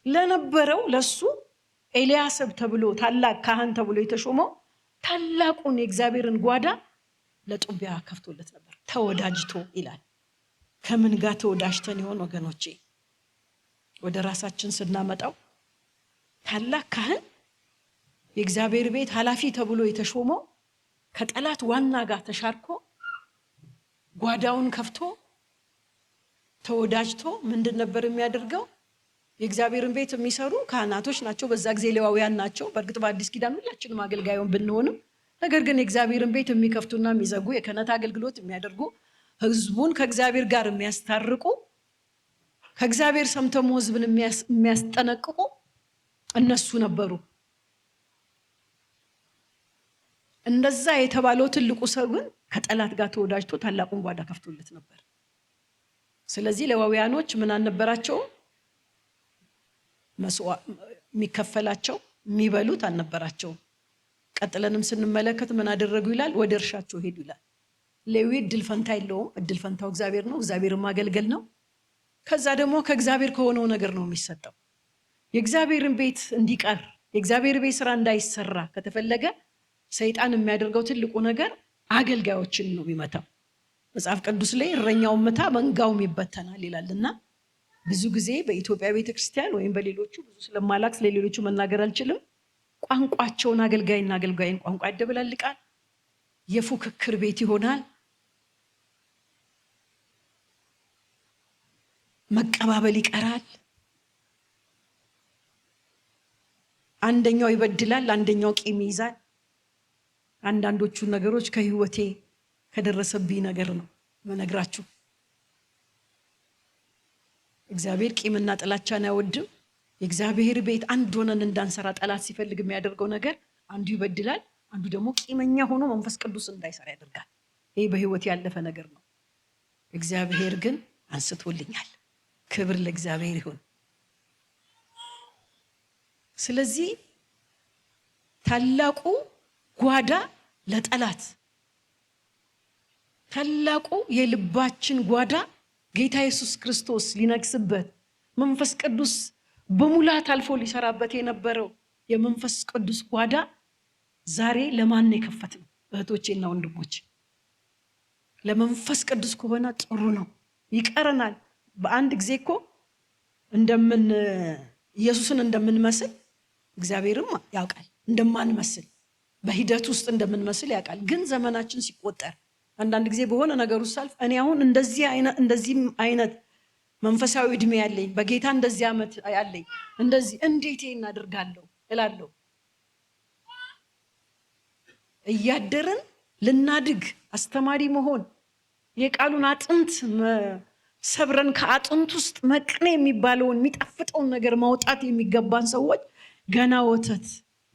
ለነበረው ለሱ ኤልያሰብ ተብሎ ታላቅ ካህን ተብሎ የተሾመው ታላቁን የእግዚአብሔርን ጓዳ ለጦቢያ ከፍቶለት ነበር። ተወዳጅቶ ይላል። ከምን ጋር ተወዳጅተን ይሆን ወገኖቼ? ወደ ራሳችን ስናመጣው ታላቅ ካህን የእግዚአብሔር ቤት ኃላፊ ተብሎ የተሾመው ከጠላት ዋና ጋር ተሻርኮ ጓዳውን ከፍቶ ተወዳጅቶ ምንድን ነበር የሚያደርገው? የእግዚአብሔርን ቤት የሚሰሩ ካህናቶች ናቸው። በዛ ጊዜ ሌዋውያን ናቸው። በእርግጥ በአዲስ ኪዳን ሁላችንም አገልጋዩን ብንሆንም ነገር ግን የእግዚአብሔርን ቤት የሚከፍቱና የሚዘጉ የክህነት አገልግሎት የሚያደርጉ ህዝቡን ከእግዚአብሔር ጋር የሚያስታርቁ ከእግዚአብሔር ሰምተው ህዝብን የሚያስጠነቅቁ እነሱ ነበሩ። እንደዛ የተባለው ትልቁ ሰው ግን ከጠላት ጋር ተወዳጅቶ ታላቁን ጓዳ ከፍቶለት ነበር። ስለዚህ ሌዋውያኖች ምን አልነበራቸው? የሚከፈላቸው የሚበሉት አልነበራቸው። ቀጥለንም ስንመለከት ምን አደረጉ ይላል? ወደ እርሻቸው ሄዱ ይላል። ሌዊ እድል ፈንታ የለውም። እድል ፈንታው እግዚአብሔር ነው። እግዚአብሔርን ማገልገል ነው። ከዛ ደግሞ ከእግዚአብሔር ከሆነው ነገር ነው የሚሰጠው። የእግዚአብሔርን ቤት እንዲቀር የእግዚአብሔር ቤት ስራ እንዳይሰራ ከተፈለገ ሰይጣን የሚያደርገው ትልቁ ነገር አገልጋዮችን ነው የሚመታው። መጽሐፍ ቅዱስ ላይ እረኛውን መታ መንጋውም ይበተናል ይላልና ብዙ ጊዜ በኢትዮጵያ ቤተክርስቲያን ወይም በሌሎቹ ብዙ ስለማላክ ስለሌሎቹ መናገር አልችልም፣ ቋንቋቸውን አገልጋይና አገልጋይን ቋንቋ ያደበላልቃል። የፉክክር ቤት ይሆናል። መቀባበል ይቀራል። አንደኛው ይበድላል፣ አንደኛው ቂም ይይዛል። አንዳንዶቹ ነገሮች ከህይወቴ ከደረሰብኝ ነገር ነው መነግራችሁ። እግዚአብሔር ቂምና ጥላቻን አይወድም። የእግዚአብሔር ቤት አንድ ሆነን እንዳንሰራ ጠላት ሲፈልግ የሚያደርገው ነገር አንዱ ይበድላል፣ አንዱ ደግሞ ቂመኛ ሆኖ መንፈስ ቅዱስ እንዳይሰራ ያደርጋል። ይሄ በህይወት ያለፈ ነገር ነው። እግዚአብሔር ግን አንስቶልኛል። ክብር ለእግዚአብሔር ይሁን። ስለዚህ ታላቁ ጓዳ ለጠላት ታላቁ የልባችን ጓዳ ጌታ ኢየሱስ ክርስቶስ ሊነግስበት መንፈስ ቅዱስ በሙላት አልፎ ሊሰራበት የነበረው የመንፈስ ቅዱስ ጓዳ ዛሬ ለማን ነው የከፈትነው? እህቶቼና ወንድሞቼ፣ ለመንፈስ ቅዱስ ከሆነ ጥሩ ነው። ይቀረናል። በአንድ ጊዜ እኮ ኢየሱስን እንደምንመስል እግዚአብሔርም ያውቃል። እንደማንመስል በሂደት ውስጥ እንደምንመስል ያውቃል። ግን ዘመናችን ሲቆጠር አንዳንድ ጊዜ በሆነ ነገር ውስጥ ሳልፍ እኔ አሁን እንደዚህ አይነት መንፈሳዊ እድሜ ያለኝ በጌታ እንደዚህ ዓመት ያለኝ እንደዚህ እንዴት እናደርጋለሁ እላለሁ። እያደረን ልናድግ አስተማሪ መሆን የቃሉን አጥንት ሰብረን ከአጥንት ውስጥ መቅኔ የሚባለውን የሚጣፍጠውን ነገር ማውጣት የሚገባን ሰዎች ገና ወተት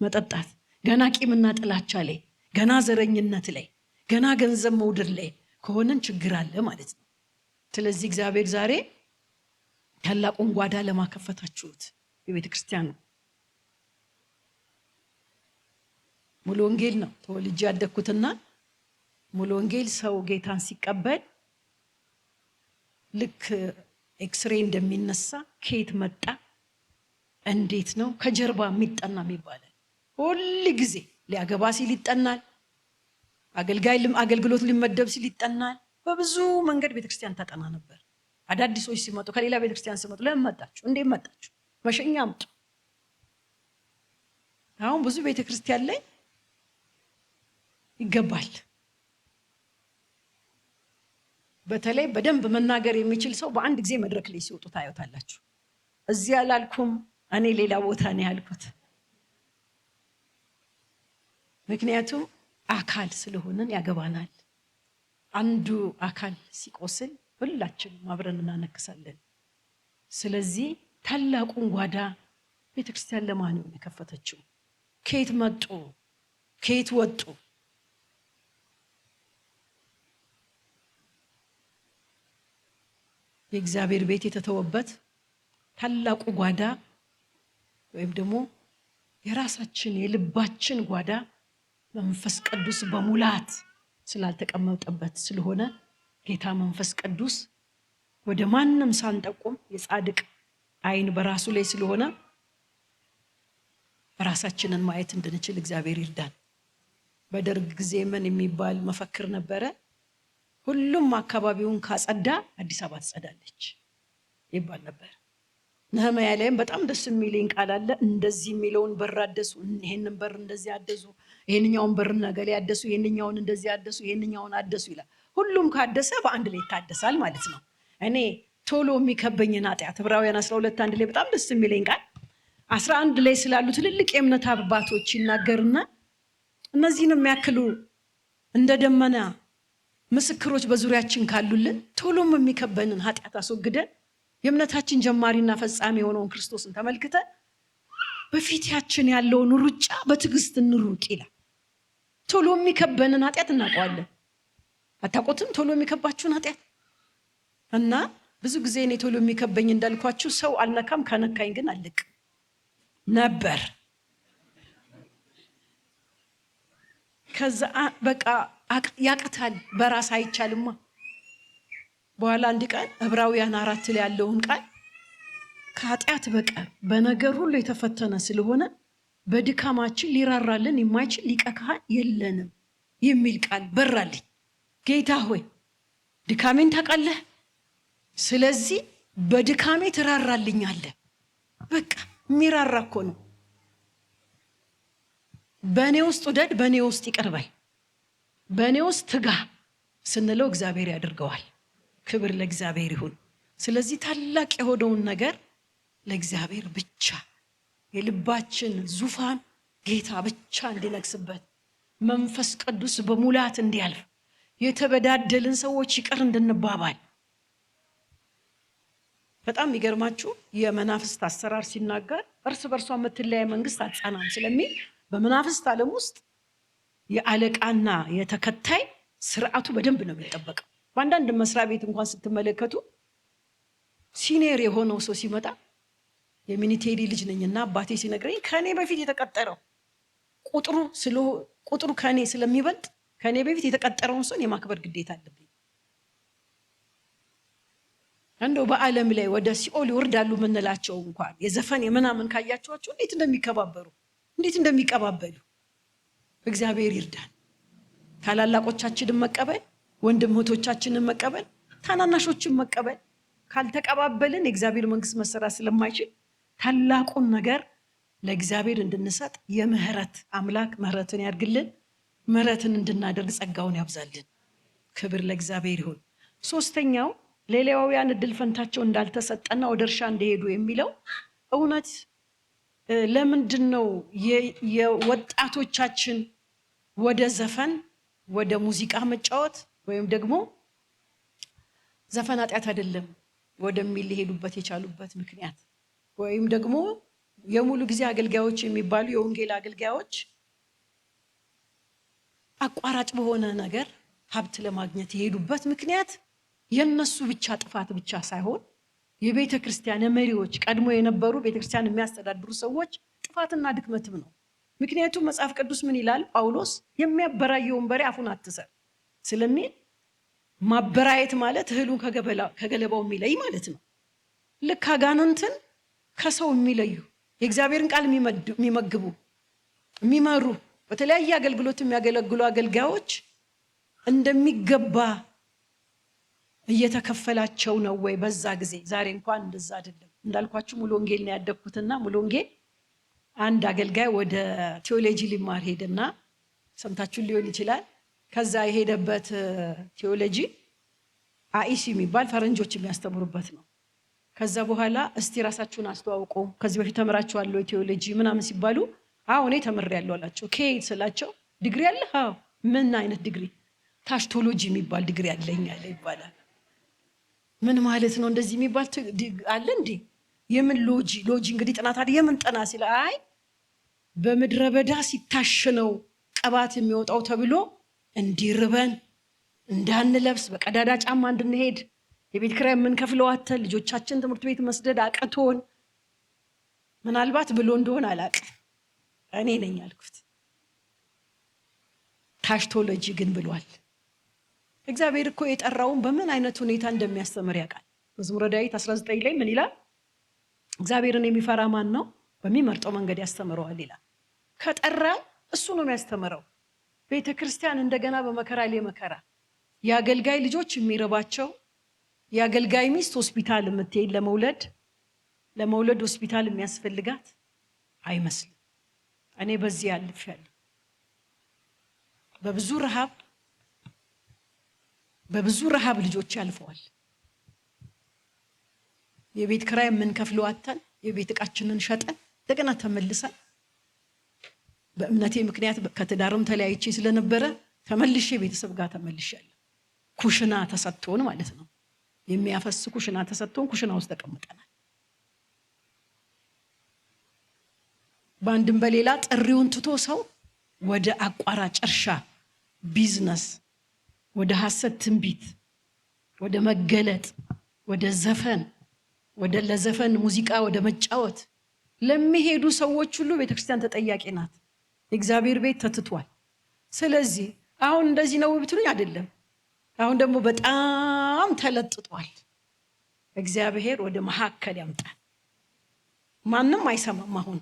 መጠጣት፣ ገና ቂምና ጥላቻ ላይ፣ ገና ዘረኝነት ላይ፣ ገና ገንዘብ መውደድ ላይ ከሆነን ችግር አለ ማለት ነው። ስለዚህ እግዚአብሔር ዛሬ ታላቁን ጓዳ ለማከፈታችሁት የቤተ ክርስቲያን ነው። ሙሉ ወንጌል ነው ተወልጄ ያደግኩትና ሙሉ ወንጌል ሰው ጌታን ሲቀበል ልክ ኤክስሬ እንደሚነሳ ከየት መጣ እንዴት ነው ከጀርባ የሚጠና የሚባል ሁሉ ጊዜ ሊያገባ ሲል ይጠናል። አገልግሎት ሊመደብ ሲል ይጠናል። በብዙ መንገድ ቤተክርስቲያን ታጠና ነበር። አዳዲሶች ሲመጡ ከሌላ ቤተክርስቲያን ሲመጡ ለምን መጣችሁ? እንዴት መጣችሁ? መሸኛ አምጡ። አሁን ብዙ ቤተክርስቲያን ላይ ይገባል። በተለይ በደንብ መናገር የሚችል ሰው በአንድ ጊዜ መድረክ ላይ ሲወጡ ታዩታላችሁ። እዚህ አላልኩም እኔ ሌላ ቦታ ነው ያልኩት። ምክንያቱም አካል ስለሆነን ያገባናል። አንዱ አካል ሲቆስል ሁላችንም አብረን እናነክሳለን። ስለዚህ ታላቁን ጓዳ ቤተክርስቲያን ለማን ነው የከፈተችው? ከየት መጡ? ከየት ወጡ? የእግዚአብሔር ቤት የተተወበት ታላቁ ጓዳ ወይም ደግሞ የራሳችን የልባችን ጓዳ መንፈስ ቅዱስ በሙላት ስላልተቀመጠበት ስለሆነ ጌታ መንፈስ ቅዱስ ወደ ማንም ሳንጠቁም የጻድቅ አይን በራሱ ላይ ስለሆነ ራሳችንን ማየት እንድንችል እግዚአብሔር ይርዳን። በደርግ ጊዜ ምን የሚባል መፈክር ነበረ? ሁሉም አካባቢውን ካጸዳ አዲስ አበባ ትጸዳለች ይባል ነበር። ነህምያ ላይም በጣም ደስ የሚለኝ ቃል አለ። እንደዚህ የሚለውን በር አደሱ፣ ይሄንን በር እንደዚህ አደሱ፣ ይሄንኛውን በር ነገሌ አደሱ፣ ይሄንኛውን እንደዚህ አደሱ፣ ይሄንኛውን አደሱ ይላል። ሁሉም ካደሰ በአንድ ላይ ይታደሳል ማለት ነው። እኔ ቶሎ የሚከበኝን ኃጢአት ዕብራውያን 12:1 ላይ በጣም ደስ የሚለኝ ቃል 11 ላይ ስላሉ ትልልቅ የእምነት አባቶች ይናገርና እነዚህን የሚያክሉ እንደ ደመና ምስክሮች በዙሪያችን ካሉልን ቶሎም የሚከበንን ኃጢአት አስወግደን የእምነታችን ጀማሪና ፈጻሚ የሆነውን ክርስቶስን ተመልክተን በፊታችን ያለውን ሩጫ በትዕግስት እንሩጥ ይላል። ቶሎ የሚከበንን ኃጢአት እናውቀዋለን። አታውቁትም? ቶሎ የሚከባችሁን ኃጢአት እና ብዙ ጊዜ እኔ ቶሎ የሚከበኝ እንዳልኳችሁ ሰው አልነካም፣ ከነካኝ ግን አልቅ ነበር። ከዛ በቃ ያቅታል፣ በራስ አይቻልማ። በኋላ አንድ ቀን ዕብራውያን 4 ላይ ያለውን ቃል ከኃጢአት በቀር በነገር ሁሉ የተፈተነ ስለሆነ በድካማችን ሊራራልን የማይችል ሊቀ ካህን የለንም የሚል ቃል በራልኝ። ጌታ ሆይ ድካሜን ታውቃለህ፣ ስለዚህ በድካሜ ትራራልኛለህ። በቃ የሚራራ እኮ ነው። በእኔ ውስጥ ውደድ፣ በእኔ ውስጥ ይቅር በል፣ በእኔ ውስጥ ትጋ ስንለው እግዚአብሔር ያደርገዋል። ክብር ለእግዚአብሔር ይሁን። ስለዚህ ታላቅ የሆነውን ነገር ለእግዚአብሔር ብቻ የልባችን ዙፋን ጌታ ብቻ እንዲነግስበት መንፈስ ቅዱስ በሙላት እንዲያልፍ የተበዳደልን ሰዎች ይቅር እንድንባባል። በጣም የሚገርማችሁ የመናፍስት አሰራር ሲናገር እርስ በርሷ የምትለያይ መንግስት አትጸናም ስለሚል በመናፍስት ዓለም ውስጥ የአለቃና የተከታይ ስርዓቱ በደንብ ነው የሚጠበቀው። በአንዳንድ መስሪያ ቤት እንኳን ስትመለከቱ ሲኒየር የሆነው ሰው ሲመጣ የሚኒቴሪ ልጅ ነኝና አባቴ ሲነግረኝ ከኔ በፊት የተቀጠረው ቁጥሩ ከኔ ስለሚበልጥ ከኔ በፊት የተቀጠረውን ሰው የማክበር ግዴታ አለብኝ። እንደው በዓለም ላይ ወደ ሲኦል ይወርዳሉ የምንላቸው እንኳን የዘፈን የምናምን ካያቸዋቸው እንዴት እንደሚከባበሩ እንዴት እንደሚቀባበሉ እግዚአብሔር ይርዳን። ታላላቆቻችንን መቀበል፣ ወንድም እህቶቻችንን መቀበል፣ ታናናሾችን መቀበል። ካልተቀባበልን የእግዚአብሔር መንግስት መሰራት ስለማይችል ታላቁን ነገር ለእግዚአብሔር እንድንሰጥ የምህረት አምላክ ምህረትን ያድርግልን። ምህረትን እንድናደርግ ጸጋውን ያብዛልን። ክብር ለእግዚአብሔር ይሁን። ሶስተኛው ለሌዋውያን እድል ፈንታቸው እንዳልተሰጠና ወደ እርሻ እንደሄዱ የሚለው እውነት ለምንድን ነው የወጣቶቻችን ወደ ዘፈን ወደ ሙዚቃ መጫወት ወይም ደግሞ ዘፈን ኃጢአት አይደለም ወደሚል ሊሄዱበት የቻሉበት ምክንያት? ወይም ደግሞ የሙሉ ጊዜ አገልጋዮች የሚባሉ የወንጌል አገልጋዮች አቋራጭ በሆነ ነገር ሀብት ለማግኘት የሄዱበት ምክንያት የነሱ ብቻ ጥፋት ብቻ ሳይሆን የቤተ ክርስቲያን መሪዎች ቀድሞ የነበሩ ቤተክርስቲያን የሚያስተዳድሩ ሰዎች ጥፋትና ድክመትም ነው። ምክንያቱም መጽሐፍ ቅዱስ ምን ይላል? ጳውሎስ የሚያበራየውን በሬ አፉን አትሰር ስለሚል ማበራየት ማለት እህሉን ከገለባው የሚለይ ማለት ነው። ልክ አጋንንትን ከሰው የሚለዩ የእግዚአብሔርን ቃል የሚመግቡ የሚመሩ በተለያየ አገልግሎት የሚያገለግሉ አገልጋዮች እንደሚገባ እየተከፈላቸው ነው ወይ? በዛ ጊዜ ዛሬ እንኳን እንደዛ አይደለም። እንዳልኳችሁ ሙሉ ወንጌል ነው ያደግኩትና ሙሉ ወንጌል አንድ አገልጋይ ወደ ቴዎሎጂ ሊማር ሄደና ሰምታችሁ ሊሆን ይችላል። ከዛ የሄደበት ቴዎሎጂ አኢሲ የሚባል ፈረንጆች የሚያስተምሩበት ነው። ከዛ በኋላ እስቲ ራሳችሁን አስተዋውቁ፣ ከዚህ በፊት ተምራችኋል ቴዎሎጂ ምናምን ሲባሉ አዎ እኔ ተምሬያለሁ አላቸው። ከየት ስላቸው ዲግሪ አለ? አዎ። ምን አይነት ዲግሪ? ታሽቶሎጂ የሚባል ዲግሪ አለኝ አለ ይባላል። ምን ማለት ነው? እንደዚህ የሚባል አለ እንዴ? የምን ሎጂ እንግዲህ ጥናት አይደል? የምን ጥናት ሲል አይ በምድረ በዳ ሲታሽ ነው ቅባት የሚወጣው ተብሎ እንዲርበን እንዳንለብስ በቀዳዳ ጫማ እንድንሄድ የቤት ኪራይ የምንከፍለው አተን ልጆቻችን ትምህርት ቤት መስደድ አቅቶን ምናልባት ብሎ እንደሆነ አላውቅም። እኔ ነኝ ያልኩት። ታሽቶሎጂ ግን ብሏል። እግዚአብሔር እኮ የጠራውን በምን አይነት ሁኔታ እንደሚያስተምር ያውቃል። መዝሙረ ዳዊት 19 ላይ ምን ይላል? እግዚአብሔርን የሚፈራ ማን ነው? በሚመርጠው መንገድ ያስተምረዋል ይላል። ከጠራ እሱ ነው የሚያስተምረው። ቤተ ክርስቲያን እንደገና በመከራ ላይ መከራ፣ የአገልጋይ ልጆች የሚረባቸው፣ የአገልጋይ ሚስት ሆስፒታል የምትሄድ ለመውለድ ሆስፒታል የሚያስፈልጋት አይመስልም። እኔ በዚህ አልፌያለሁ። በብዙ ረሃብ ልጆች ያልፈዋል። የቤት ኪራይ የምንከፍለው አተን የቤት ዕቃችንን ሸጠን እንደገና ተመልሰን በእምነቴ ምክንያት ከትዳርም ተለያይቼ ስለነበረ ተመልሼ ቤተሰብ ጋር ተመልሻለሁ። ኩሽና ተሰጥቶን ማለት ነው። የሚያፈስ ኩሽና ተሰጥቶን ኩሽና ውስጥ ተቀምጠናል። በአንድም በሌላ ጥሪውን ትቶ ሰው ወደ አቋራጭ እርሻ፣ ቢዝነስ፣ ወደ ሐሰት ትንቢት፣ ወደ መገለጥ፣ ወደ ዘፈን፣ ወደ ለዘፈን ሙዚቃ ወደ መጫወት ለሚሄዱ ሰዎች ሁሉ ቤተክርስቲያን ተጠያቂ ናት። የእግዚአብሔር ቤት ተትቷል። ስለዚህ አሁን እንደዚህ ነው ብትሉኝ አይደለም። አሁን ደግሞ በጣም ተለጥጧል። እግዚአብሔር ወደ መሐከል ያምጣል። ማንም አይሰማም። አሁን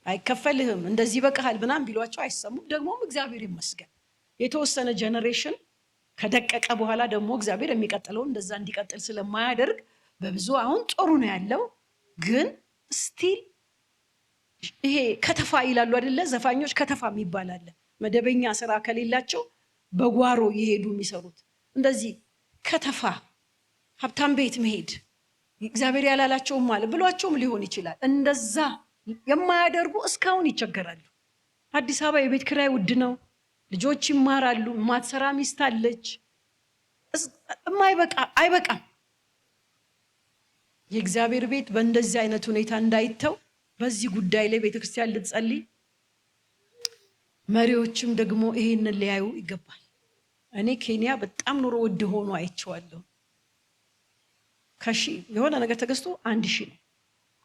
አይከፈልህም እንደዚህ በቃል ምናምን ቢሏቸው አይሰሙም። ደግሞም እግዚአብሔር ይመስገን የተወሰነ ጀነሬሽን ከደቀቀ በኋላ ደግሞ እግዚአብሔር የሚቀጥለውን እንደዛ እንዲቀጥል ስለማያደርግ በብዙ አሁን ጥሩ ነው ያለው። ግን ስቲል ይሄ ከተፋ ይላሉ አይደለ? ዘፋኞች ከተፋ የሚባል አለ። መደበኛ ስራ ከሌላቸው በጓሮ የሄዱ የሚሰሩት እንደዚህ ከተፋ፣ ሀብታም ቤት መሄድ እግዚአብሔር ያላላቸውም ማለት ብሏቸውም ሊሆን ይችላል። እንደዛ የማያደርጉ እስካሁን ይቸገራሉ። አዲስ አበባ የቤት ኪራይ ውድ ነው። ልጆች ይማራሉ። ማትሰራ ሚስት አለች። አይበቃም። የእግዚአብሔር ቤት በእንደዚህ አይነት ሁኔታ እንዳይተው በዚህ ጉዳይ ላይ ቤተክርስቲያን ልትጸልይ፣ መሪዎችም ደግሞ ይሄንን ሊያዩ ይገባል። እኔ ኬንያ በጣም ኑሮ ውድ ሆኖ አይቼዋለሁ። የሆነ ነገር ተገዝቶ 1000 ነው።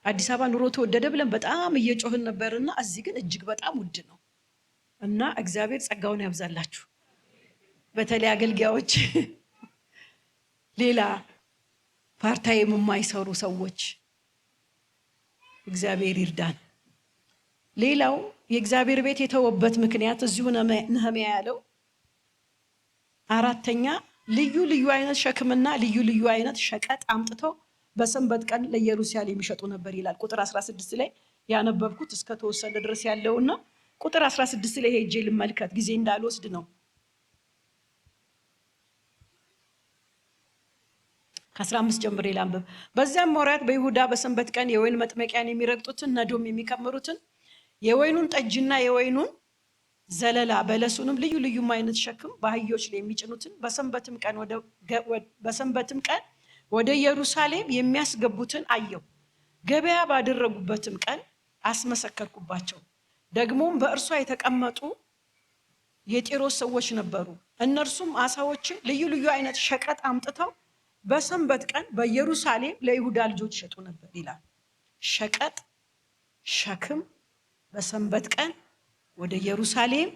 አዲስ አበባ ኑሮ ተወደደ ብለን በጣም እየጮህን ነበርና እዚህ ግን እጅግ በጣም ውድ ነው። እና እግዚአብሔር ጸጋውን ያብዛላችሁ። በተለይ አገልጋዮች፣ ሌላ ፓርታይም የማይሰሩ ሰዎች እግዚአብሔር ይርዳን። ሌላው የእግዚአብሔር ቤት የተወበት ምክንያት እዚሁ ነህምያ ያለው አራተኛ ልዩ አይነት ሸክምና ልዩ አይነት ሸቀጥ አምጥተው በሰንበት ቀን ለኢየሩሳሌም ይሸጡ ነበር ይላል። ቁጥር 16 ላይ ያነበብኩት እስከ ተወሰነ ድረስ ያለውና ቁጥር 16 ላይ ሄጄ ልመልከት ጊዜ እንዳልወስድ ነው። ከ15 ጀምሬ ላንብብ። በዚያም ወራት በይሁዳ በሰንበት ቀን የወይን መጥመቂያን የሚረግጡትን ነዶም የሚከምሩትን የወይኑን ጠጅና የወይኑን ዘለላ በለሱንም ልዩ አይነት ሸክም በአህዮች ላይ የሚጭኑትን በሰንበትም ቀን ወደ ኢየሩሳሌም የሚያስገቡትን አየሁ። ገበያ ባደረጉበትም ቀን አስመሰከርኩባቸው። ደግሞም በእርሷ የተቀመጡ የጢሮስ ሰዎች ነበሩ። እነርሱም አሳዎችን ልዩ አይነት ሸቀጥ አምጥተው በሰንበት ቀን በኢየሩሳሌም ለይሁዳ ልጆች ይሸጡ ነበር ይላል። ሸቀጥ፣ ሸክም በሰንበት ቀን ወደ ኢየሩሳሌም።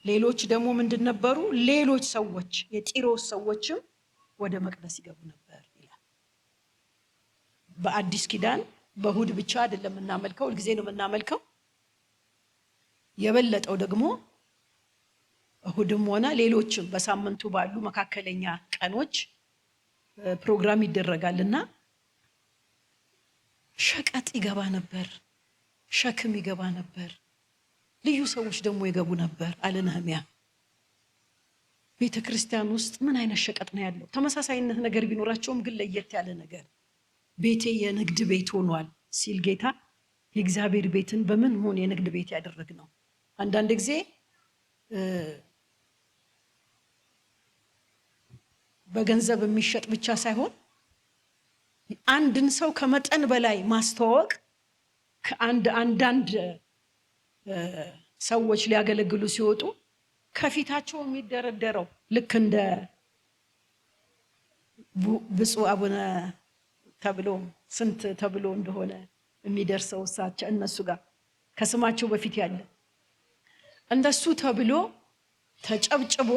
ሌሎች ደግሞ ምንድን ነበሩ? ሌሎች ሰዎች የጢሮስ ሰዎችም ወደ መቅደስ ይገቡ ነበር ይላል። በአዲስ ኪዳን በእሁድ ብቻ አይደለም የምናመልከው፣ ሁልጊዜ ነው የምናመልከው። የበለጠው ደግሞ እሁድም ሆነ ሌሎችም በሳምንቱ ባሉ መካከለኛ ቀኖች ፕሮግራም ይደረጋልና ሸቀጥ ይገባ ነበር፣ ሸክም ይገባ ነበር፣ ልዩ ሰዎች ደግሞ ይገቡ ነበር አለ ነህምያ። ቤተ ክርስቲያን ውስጥ ምን አይነት ሸቀጥ ነው ያለው? ተመሳሳይነት ነገር ቢኖራቸውም ግን ለየት ያለ ነገር። ቤቴ የንግድ ቤት ሆኗል ሲል ጌታ የእግዚአብሔር ቤትን በምን ሆነ የንግድ ቤት ያደረግ ነው? አንዳንድ ጊዜ በገንዘብ የሚሸጥ ብቻ ሳይሆን አንድን ሰው ከመጠን በላይ ማስተዋወቅ አንዳንድ ሰዎች ሊያገለግሉ ሲወጡ ከፊታቸው የሚደረደረው ልክ እንደ ብፁዕ አቡነ ተብሎ ስንት ተብሎ እንደሆነ የሚደርሰው እሳቸው እነሱ ጋር ከስማቸው በፊት ያለ እንደሱ ተብሎ ተጨብጭቦ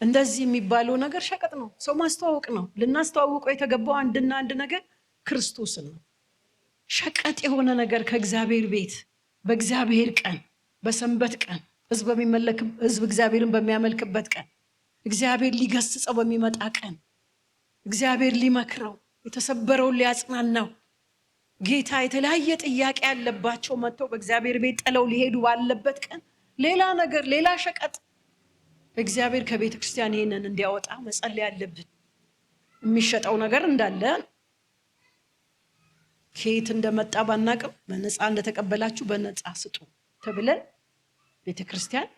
እንደዚህ የሚባለው ነገር ሸቀጥ ነው። ሰው ማስተዋወቅ ነው። ልናስተዋውቀው የተገባው አንድና አንድ ነገር ክርስቶስን ነው። ሸቀጥ የሆነ ነገር ከእግዚአብሔር ቤት በእግዚአብሔር ቀን በሰንበት ቀን ህዝብ እግዚአብሔርን በሚያመልክበት ቀን እግዚአብሔር ሊገስጸው በሚመጣ ቀን እግዚአብሔር ሊመክረው የተሰበረውን ሊያጽናናው ጌታ የተለያየ ጥያቄ ያለባቸው መጥተው በእግዚአብሔር ቤት ጥለው ሊሄዱ ባለበት ቀን ሌላ ነገር ሌላ ሸቀጥ እግዚአብሔር ከቤተ ክርስቲያን ይሄንን እንዲያወጣ መጸለይ ያለብን። የሚሸጠው ነገር እንዳለ ከየት እንደመጣ ባናቅም በነፃ እንደተቀበላችሁ በነፃ ስጡ ተብለን ቤተ ክርስቲያን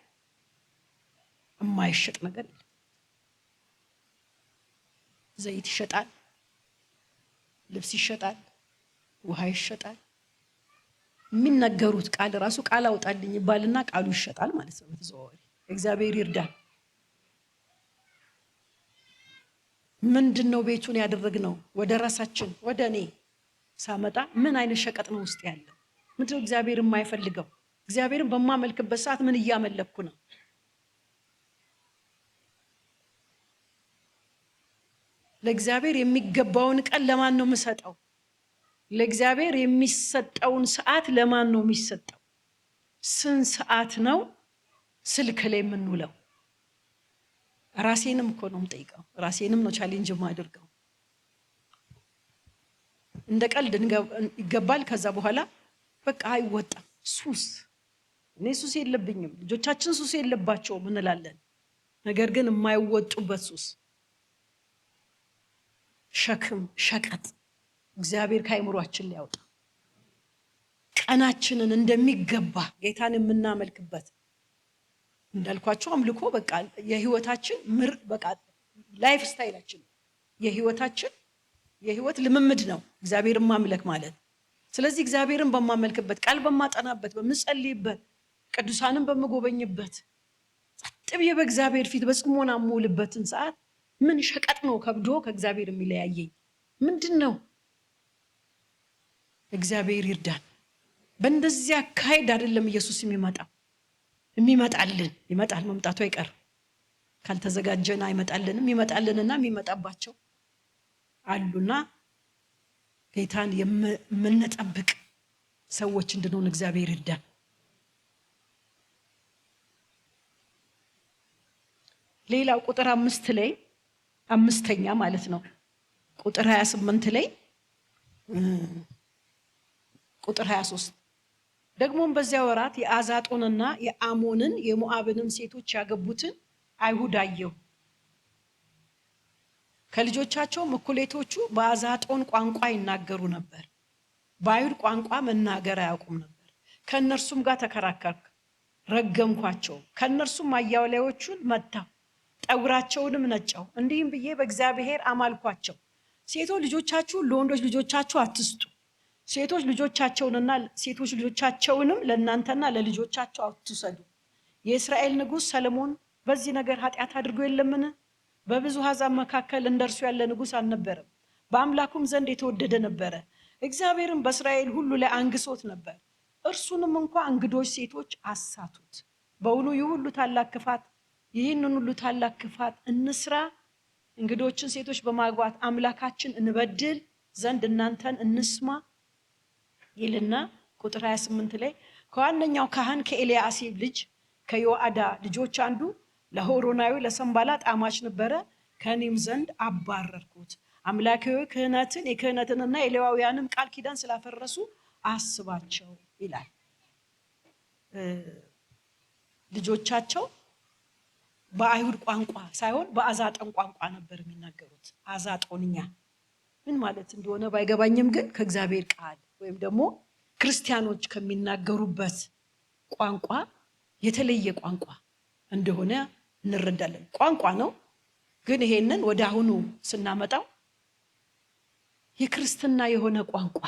የማይሸጥ ነገር የለም። ዘይት ይሸጣል፣ ልብስ ይሸጣል፣ ውሃ ይሸጣል። የሚነገሩት ቃል ራሱ ቃል አውጣልኝ ይባልና ቃሉ ይሸጣል ማለት ነው በተዘዋዋሪ። እግዚአብሔር ይርዳል። ምንድነው ቤቱን ያደረግነው? ወደ ራሳችን ወደ እኔ ሳመጣ ምን አይነት ሸቀጥ ነው ውስጥ ያለው? ምንድነው እግዚአብሔር የማይፈልገው? እግዚአብሔርን በማመልክበት ሰዓት ምን እያመለኩ ነው? ለእግዚአብሔር የሚገባውን ቀን ለማን ነው የምሰጠው? ለእግዚአብሔር የሚሰጠውን ሰዓት ለማን ነው የሚሰጠው? ስንት ሰዓት ነው ስልክ ላይ የምንውለው? ራሴንም እኮ ነው የምጠይቀው። ራሴንም ነው ቻሌንጅ የማደርገው። እንደ ቀልድ ይገባል። ከዛ በኋላ በቃ አይወጣም። ሱስ እኔ ሱስ የለብኝም ልጆቻችን ሱስ የለባቸውም እንላለን። ነገር ግን የማይወጡበት ሱስ ሸክም ሸቀጥ እግዚአብሔር ከአይምሯችን ላይ ያውጣ። ቀናችንን እንደሚገባ ጌታን የምናመልክበት እንዳልኳችሁ አምልኮ በቃ የህይወታችን በቃ ላይፍ ስታይላችን የህይወት ልምምድ ነው እግዚአብሔርን ማምለክ ማለት። ስለዚህ እግዚአብሔርን በማመልክበት ቃል በማጠናበት በምጸልይበት ቅዱሳንን በመጎበኝበት ጸጥ ብዬ በእግዚአብሔር ፊት በጽሞና የምውልበትን ሰዓት ምን ሸቀጥ ነው ከብዶ ከእግዚአብሔር የሚለያየኝ ምንድን ነው? እግዚአብሔር ይርዳን። በእንደዚህ አካሄድ አይደለም ኢየሱስ ይመጣል። መምጣቱ አይቀርም። ካልተዘጋጀን አይመጣልንም። ይመጣልንና የሚመጣባቸው አሉና ጌታን የምንጠብቅ ሰዎች እንድንሆን እግዚአብሔር ይርዳን። ሌላው ቁጥር 5 ላይ አምስተኛ ማለት ነው ቁጥር 28 ላይ ቁጥር 23 ደግሞም በዚያ ወራት የአዛጦንና የአሞንን የሞዓብንም ሴቶች ያገቡትን አይሁድ አየሁ። ከልጆቻቸውም እኩሌቶቹ በአዛጦን ቋንቋ ይናገሩ ነበር፣ በአይሁድ ቋንቋ መናገር አያውቁም ነበር። ከእነርሱም ጋር ተከራከርኩ፣ ረገምኳቸው። ከእነርሱም አያሌዎቹን መታሁ፣ ጠጉራቸውንም ነጨው። እንዲህም ብዬ በእግዚአብሔር አማልኳቸው፣ ሴቶች ልጆቻችሁን ለወንዶች ልጆቻችሁ አትስጡ፣ ሴቶች ልጆቻቸውንም ለእናንተና ለልጆቻቸው አትውሰዱ። የእስራኤል ንጉሥ ሰለሞን በዚህ ነገር ኃጢአት አድርጎ የለምን? በብዙ አሕዛብ መካከል እንደርሱ ያለ ንጉሥ አልነበረም። በአምላኩም ዘንድ የተወደደ ነበረ። እግዚአብሔርም በእስራኤል ሁሉ ላይ አንግሶት ነበር። እርሱንም እንኳ እንግዶች ሴቶች አሳቱት። በውኑ ይህንን ሁሉ ታላቅ ክፋት እንስራ? እንግዶችን ሴቶች በማግባት አምላካችን እንበድል ዘንድ እናንተን እንስማ ይልና ቁጥር 28 ላይ ከዋነኛው ካህን ከኤልያሲብ ልጅ ከዮአዳ ልጆች አንዱ ለሆሮናዊ ለሰንባላጥ አማች ነበረ። ከእኔም ዘንድ አባረርኩት። አምላካዊ የክህነትንና የሌዋውያንን ቃል ኪዳን ስላፈረሱ አስባቸው ይላል። ልጆቻቸው በአይሁድ ቋንቋ ሳይሆን በአዛጦን ቋንቋ ነበር የሚናገሩት። አዛጦንኛ ምን ማለት እንደሆነ ባይገባኝም ግን ከእግዚአብሔር ቃል ወይም ደግሞ ክርስቲያኖች ከሚናገሩበት ቋንቋ የተለየ ቋንቋ እንደሆነ እንረዳለን። ቋንቋ ነው ግን ይሄንን ወደ አሁኑ ስናመጣው የክርስትና የሆነ ቋንቋ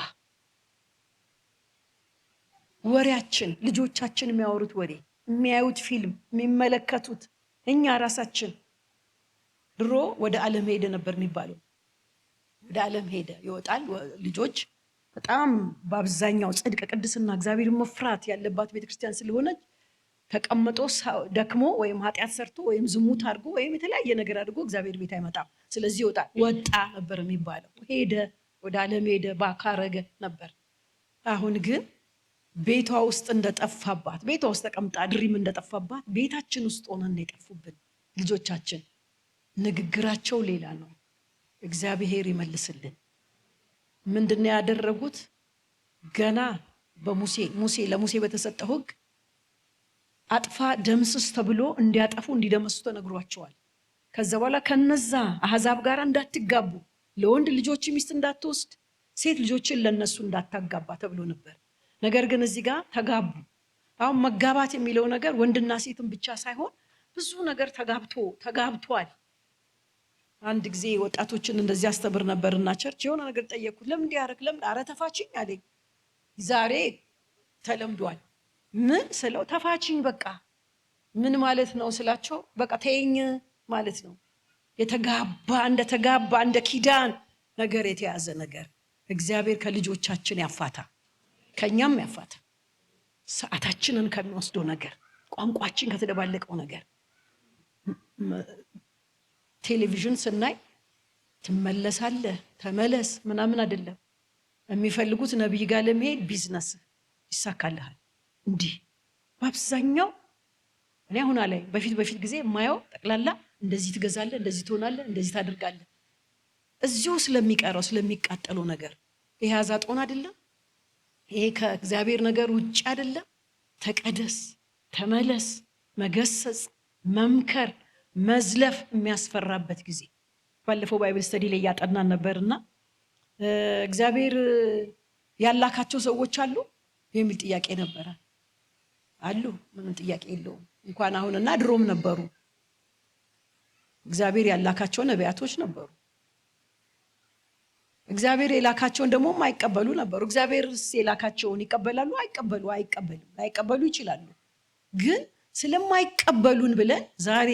ወሬያችን፣ ልጆቻችን የሚያወሩት ወሬ፣ የሚያዩት ፊልም፣ የሚመለከቱት እኛ ራሳችን ድሮ ወደ ዓለም ሄደ ነበር የሚባለው። ወደ ዓለም ሄደ ይወጣል። ልጆች በጣም በአብዛኛው ጽድቅ፣ ቅድስና፣ እግዚአብሔር መፍራት ያለባት ቤተክርስቲያን ስለሆነች ተቀምጦ ደክሞ ወይም ኃጢአት ሰርቶ ወይም ዝሙት አድርጎ ወይም የተለያየ ነገር አድርጎ እግዚአብሔር ቤት አይመጣም። ስለዚህ ይወጣል። ወጣ ነበር የሚባለው። ሄደ፣ ወደ ዓለም ሄደ፣ ባካረገ ነበር። አሁን ግን ቤቷ ውስጥ እንደጠፋባት፣ ቤቷ ውስጥ ተቀምጣ ድሪም እንደጠፋባት ቤታችን ውስጥ ሆነን የጠፉብን ልጆቻችን። ንግግራቸው ሌላ ነው። እግዚአብሔር ይመልስልን። ምንድነው ያደረጉት? ገና በሙሴ ለሙሴ በተሰጠው ሕግ አጥፋ ደምስስ ተብሎ እንዲያጠፉ እንዲደመሱ ተነግሯቸዋል። ከዛ በኋላ ከነዛ አህዛብ ጋር እንዳትጋቡ፣ ለወንድ ልጆች ሚስት እንዳትወስድ፣ ሴት ልጆችን ለነሱ እንዳታጋባ ተብሎ ነበር። ነገር ግን እዚህ ጋር ተጋቡ። አሁን መጋባት የሚለው ነገር ወንድና ሴትን ብቻ ሳይሆን ብዙ ነገር ተጋብቷል። አንድ ጊዜ ወጣቶችን እንደዚህ አስተምር ነበርና ቸርች የሆነ ነገር ጠየቅኩት። ለምን እንዲያረግ ለምን? አረ ተፋችኝ አለኝ። ዛሬ ተለምዷል። ምን ስለው ተፋችኝ በቃ ምን ማለት ነው ስላቸው፣ በቃ ተይኝ ማለት ነው። እንደተጋባ እንደ ኪዳን ነገር የተያዘ ነገር እግዚአብሔር ከልጆቻችን ያፋታ፣ ከኛም ያፋታ። ሰዓታችንን ከሚወስደው ነገር፣ ቋንቋችን ከተደባለቀው ነገር። ቴሌቪዥን ስናይ ትመለሳለህ ተመለስ ምናምን አይደለም የሚፈልጉት። ነብይ ጋር ለመሄድ ቢዝነስ ይሳካልሃል። እንዲህ በአብዛኛው እኔ አሁን ላይ በፊት ጊዜ የማየው ጠቅላላ እንደዚህ ትገዛለህ፣ እንደዚህ ትሆናለህ፣ እንደዚህ ታደርጋለህ። እዚሁ ስለሚቀረው ስለሚቃጠለው ነገር ይሄ አዛጦን አይደለም። ይሄ ከእግዚአብሔር ነገር ውጭ አይደለም። ተቀደስ፣ ተመለስ፣ መገሰጽ፣ መምከር፣ መዝለፍ የሚያስፈራበት ጊዜ። ባለፈው ባይብል ስተዲ ላይ ያጠናን ነበርና እግዚአብሔር ያላካቸው ሰዎች አሉ የሚል ጥያቄ ነበረ። አሉ፣ ምንም ጥያቄ የለውም። እንኳን አሁንና ድሮም ነበሩ። እግዚአብሔር ያላካቸው ነቢያቶች ነበሩ። እግዚአብሔር የላካቸውን ደግሞ የማይቀበሉ ነበሩ። እግዚአብሔር የላካቸውን ይቀበላሉ? አይቀበሉም። ላይቀበሉ ይችላሉ። ግን ስለማይቀበሉን ብለን ዛሬ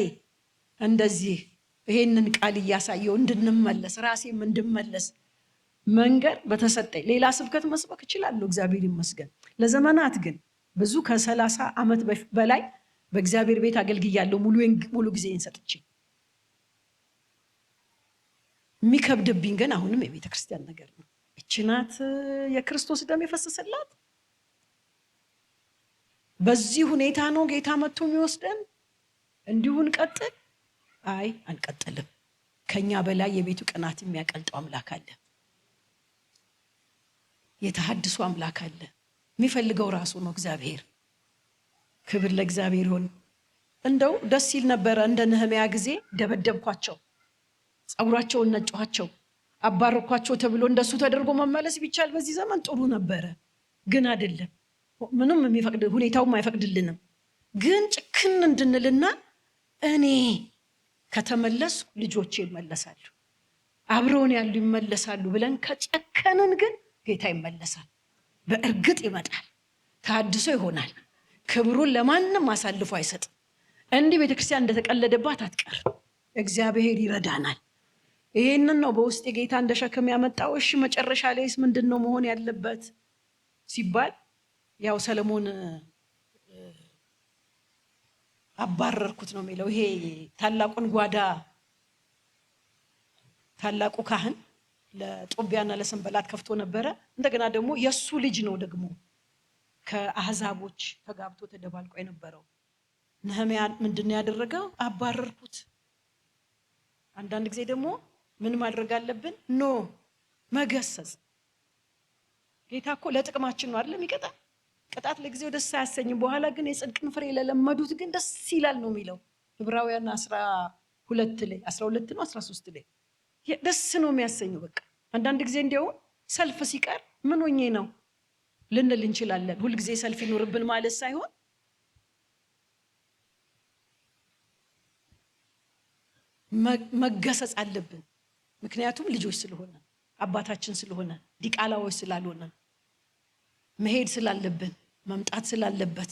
እንደዚህ ይሄንን ቃል እያሳየው እንድንመለስ፣ ራሴም እንድመለስ መንገድ በተሰጠኝ ሌላ ስብከት መስበክ እችላለሁ። እግዚአብሔር ይመስገን። ለዘመናት ግን ብዙ ከ30 ዓመት በላይ በእግዚአብሔር ቤት አገልግያለሁ። ሙሉ ጊዜን ሰጥቼ የሚከብድብኝ ግን አሁንም የቤተ ክርስቲያን ነገር ነው። እቺ ናት የክርስቶስ ደም የፈሰሰላት። በዚህ ሁኔታ ነው ጌታ መጥቶ የሚወስደን? እንዲሁን ቀጥል? አይ አንቀጥልም። ከኛ በላይ የቤቱ ቅናት የሚያቀልጠው አምላክ አለ። የተሐድሶ አምላክ አለ። የሚፈልገው ራሱ ነው እግዚአብሔር። ክብር ለእግዚአብሔር ይሁን። እንደው ደስ ይል ነበረ። እንደ ነህምያ ጊዜ ደበደብኳቸው፣ ጸጉራቸውን ነጫኋቸው፣ አባረኳቸው ተብሎ እንደሱ ተደርጎ መመለስ ቢቻል በዚህ ዘመን ጥሩ ነበረ። ግን አይደለም። ምንም የሚፈቅድ ሁኔታውም አይፈቅድልንም። ግን ጭክን እንድንልና እኔ ከተመለሱ ልጆቼ ይመለሳሉ፣ አብረውን ያሉ ይመለሳሉ ብለን ከጨከንን ግን ጌታ ይመለሳል። በእርግጥ ይመጣል። ተሐድሶ ይሆናል። ክብሩን ለማንም አሳልፎ አይሰጥም። እንዲህ ቤተክርስቲያን እንደተቀለደባት አትቀርም። እግዚአብሔር ይረዳናል። ይሄንን ነው በውስጥ ጌታ እንደ ሸክም ያመጣው። እሺ መጨረሻ ላይስ ምንድን ነው መሆን ያለበት ሲባል ያው ሰለሞን አባረርኩት ነው የሚለው። ይሄ ታላቁን ጓዳ ታላቁ ካህን ለጦቢያና ለሰንበላት ከፍቶ ነበረ። እንደገና ደግሞ የሱ ልጅ ነው ደግሞ ከአህዛቦች ተጋብቶ ተደባልቆ የነበረው። ነህምያ ምንድነው ያደረገው? አባረርኩት። አንዳንድ ጊዜ ደግሞ ምን ማድረግ አለብን? ኖ መገሰጽ። ጌታ እኮ ለጥቅማችን ነው አይደል የሚቀጣ? ቅጣት ለጊዜው ደስ አያሰኝም፣ በኋላ ግን የጽድቅን ፍሬ ለለመዱት ግን ደስ ይላል ነው የሚለው ዕብራውያን 12 ላይ 12 ነው 13 ላይ ደስ ነው የሚያሰኘው። በቃ አንዳንድ ጊዜ እንዲያው ሰልፍ ሲቀር ምን ሆኜ ነው ልንል እንችላለን። ሁልጊዜ ሰልፍ ይኖርብን ማለት ሳይሆን መገሰጽ አለብን። ምክንያቱም ልጆች ስለሆነ አባታችን ስለሆነ ዲቃላዎች ስላልሆነ መሄድ ስላለብን መምጣት ስላለበት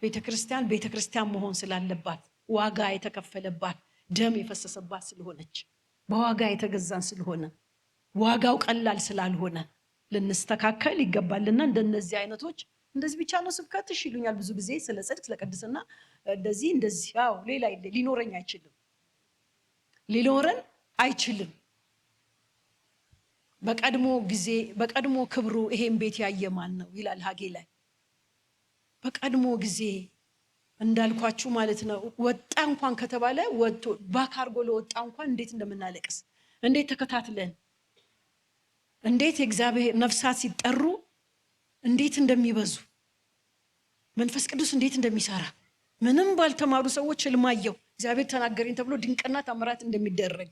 ቤተክርስቲያን መሆን ስላለባት ዋጋ የተከፈለባት ደም የፈሰሰባት ስለሆነች በዋጋ የተገዛን ስለሆነ ዋጋው ቀላል ስላልሆነ ልንስተካከል ይገባልና እንደነዚህ አይነቶች እንደዚህ ብቻ ነው ስብከትሽ ይሉኛል ብዙ ጊዜ ስለ ጽድቅ ስለ ቅድስና እንደዚህ ሌላ ሊኖረን አይችልም። በቀድሞ ክብሩ ይሄን ቤት ያየ ማን ነው ይላል ሐጌ ላይ። በቀድሞ ጊዜ እንዳልኳችሁ ማለት ነው ወጣ እንኳን ከተባለ ወጥቶ ባካርጎ ለወጣ እንኳን እንዴት እንደምናለቅስ እንዴት ተከታትለን እንዴት የእግዚአብሔር ነፍሳት ሲጠሩ እንዴት እንደሚበዙ መንፈስ ቅዱስ እንዴት እንደሚሰራ ምንም ባልተማሩ ሰዎች ህልማየው እግዚአብሔር ተናገረኝ ተብሎ ድንቅና ተአምራት እንደሚደረግ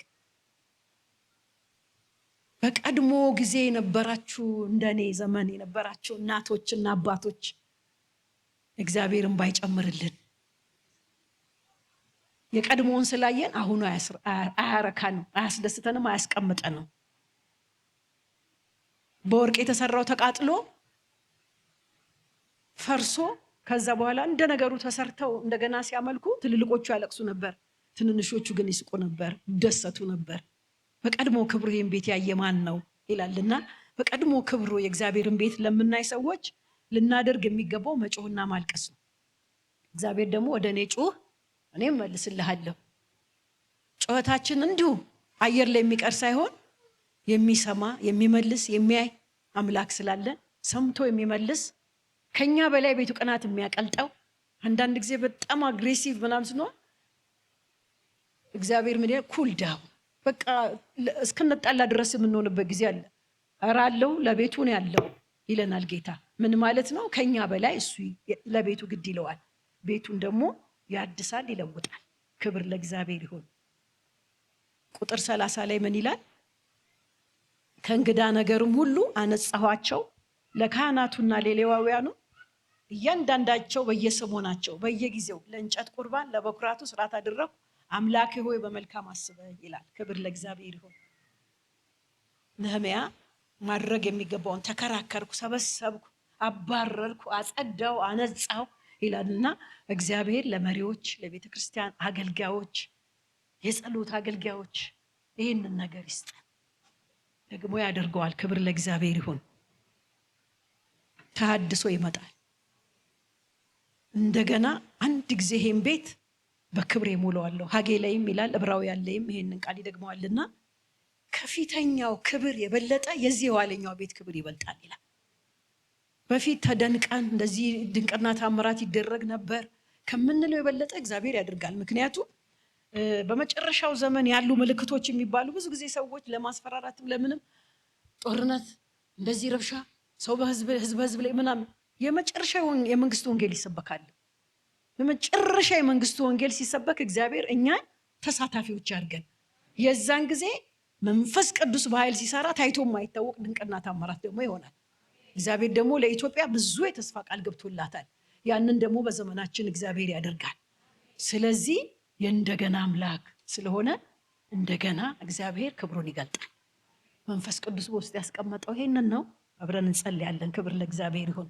በቀድሞ ጊዜ የነበራችሁ እንደኔ ዘመን የነበራችሁ እናቶችና አባቶች እግዚአብሔርን ባይጨምርልን የቀድሞውን ስላየን አሁኑ አያረካንም፣ አያስደስተንም፣ አያስቀምጠንም። በወርቅ የተሰራው ተቃጥሎ ፈርሶ ከዛ በኋላ እንደ ነገሩ ተሰርተው እንደገና ሲያመልኩ ትልልቆቹ ያለቅሱ ነበር፣ ትንንሾቹ ግን ይስቁ ነበር፣ ደሰቱ ነበር። በቀድሞ ክብሩ ይሄን ቤት ያየ ማን ነው ይላልና በቀድሞ ክብሩ የእግዚአብሔርን ቤት ለምናይ ሰዎች ልናደርግ የሚገባው መጮህና ማልቀስ ነው። እግዚአብሔር ደግሞ ወደ እኔ ጩህ እኔም መልስልሃለሁ። ጩኸታችን እንዲሁ አየር ላይ የሚቀር ሳይሆን የሚሰማ የሚመልስ የሚያይ አምላክ ስላለን ሰምቶ የሚመልስ ከኛ በላይ ቤቱ ቅናት የሚያቀልጠው አንዳንድ ጊዜ በጣም አግሬሲቭ ምናምን ነው እግዚአብሔር ምን ኩል ዳውን በቃ እስከነጣላ ድረስ የምንሆንበት ጊዜ አለ። አራለው ለቤቱ ነው ያለው ይለናል ጌታ። ምን ማለት ነው? ከኛ በላይ እሱ ለቤቱ ግድ ይለዋል። ቤቱን ደግሞ ያድሳል፣ ይለውጣል። ክብር ለእግዚአብሔር ይሁን። ቁጥር 30 ላይ ምን ይላል? ከእንግዳ ነገርም ሁሉ አነጻኋቸው፣ ለካህናቱና ለሌዋውያኑ እያንዳንዳቸው በየሰሞናቸው በየጊዜው ለእንጨት ቁርባን ለበኩራቱ ሥርዓት አደረኩ። አምላኬ ሆይ በመልካም አስበኝ ይላል። ክብር ለእግዚአብሔር ይሁን። ነህምያ ማድረግ የሚገባውን ተከራከርኩ፣ ሰበሰብኩ፣ አባረርኩ፣ አጸዳው፣ አነጻው ይላልና እግዚአብሔር ለመሪዎች ለቤተ ክርስቲያን አገልጋዮች የጸሎት አገልጋዮች ይህንን ነገር ይስጥ፣ ደግሞ ያደርገዋል። ክብር ለእግዚአብሔር ይሁን። ተሐድሶ ይመጣል። እንደገና አንድ ጊዜ ይሄን ቤት በክብር እሞላዋለሁ። ሐጌ ላይም ይላል ዕብራውያን ላይም ይሄንን ቃል ይደግመዋልና ከፊተኛው ክብር የበለጠ የዚህ የኋለኛው ቤት ክብር ይበልጣል ይላል። በፊት ተደንቀን እንደዚህ ድንቅና ተአምራት ይደረግ ነበር ከምንለው የበለጠ እግዚአብሔር ያደርጋል። ምክንያቱም በመጨረሻው ዘመን ያሉ ምልክቶች የሚባሉ ብዙ ጊዜ ሰዎች ለማስፈራራትም ለምንም ጦርነት እንደዚህ ረብሻ ሰው በህዝብ ላይ ምናምን የመጨረሻው የመንግስቱ ወንጌል ይሰበካል። የመጨረሻ የመንግስቱ ወንጌል ሲሰበክ እግዚአብሔር እኛን ተሳታፊዎች ያድርገን። የዛን ጊዜ መንፈስ ቅዱስ በኃይል ሲሰራ ታይቶ የማይታወቅ ድንቅና ተአምራት ደግሞ ይሆናል። እግዚአብሔር ደግሞ ለኢትዮጵያ ብዙ የተስፋ ቃል ገብቶላታል። ያንን ደግሞ በዘመናችን እግዚአብሔር ያደርጋል። ስለዚህ የእንደገና አምላክ ስለሆነ እንደገና እግዚአብሔር ክብሩን ይገልጣል። መንፈስ ቅዱስ በውስጥ ያስቀመጠው ይሄንን ነው። አብረን እንጸልያለን። ክብር ለእግዚአብሔር ይሁን።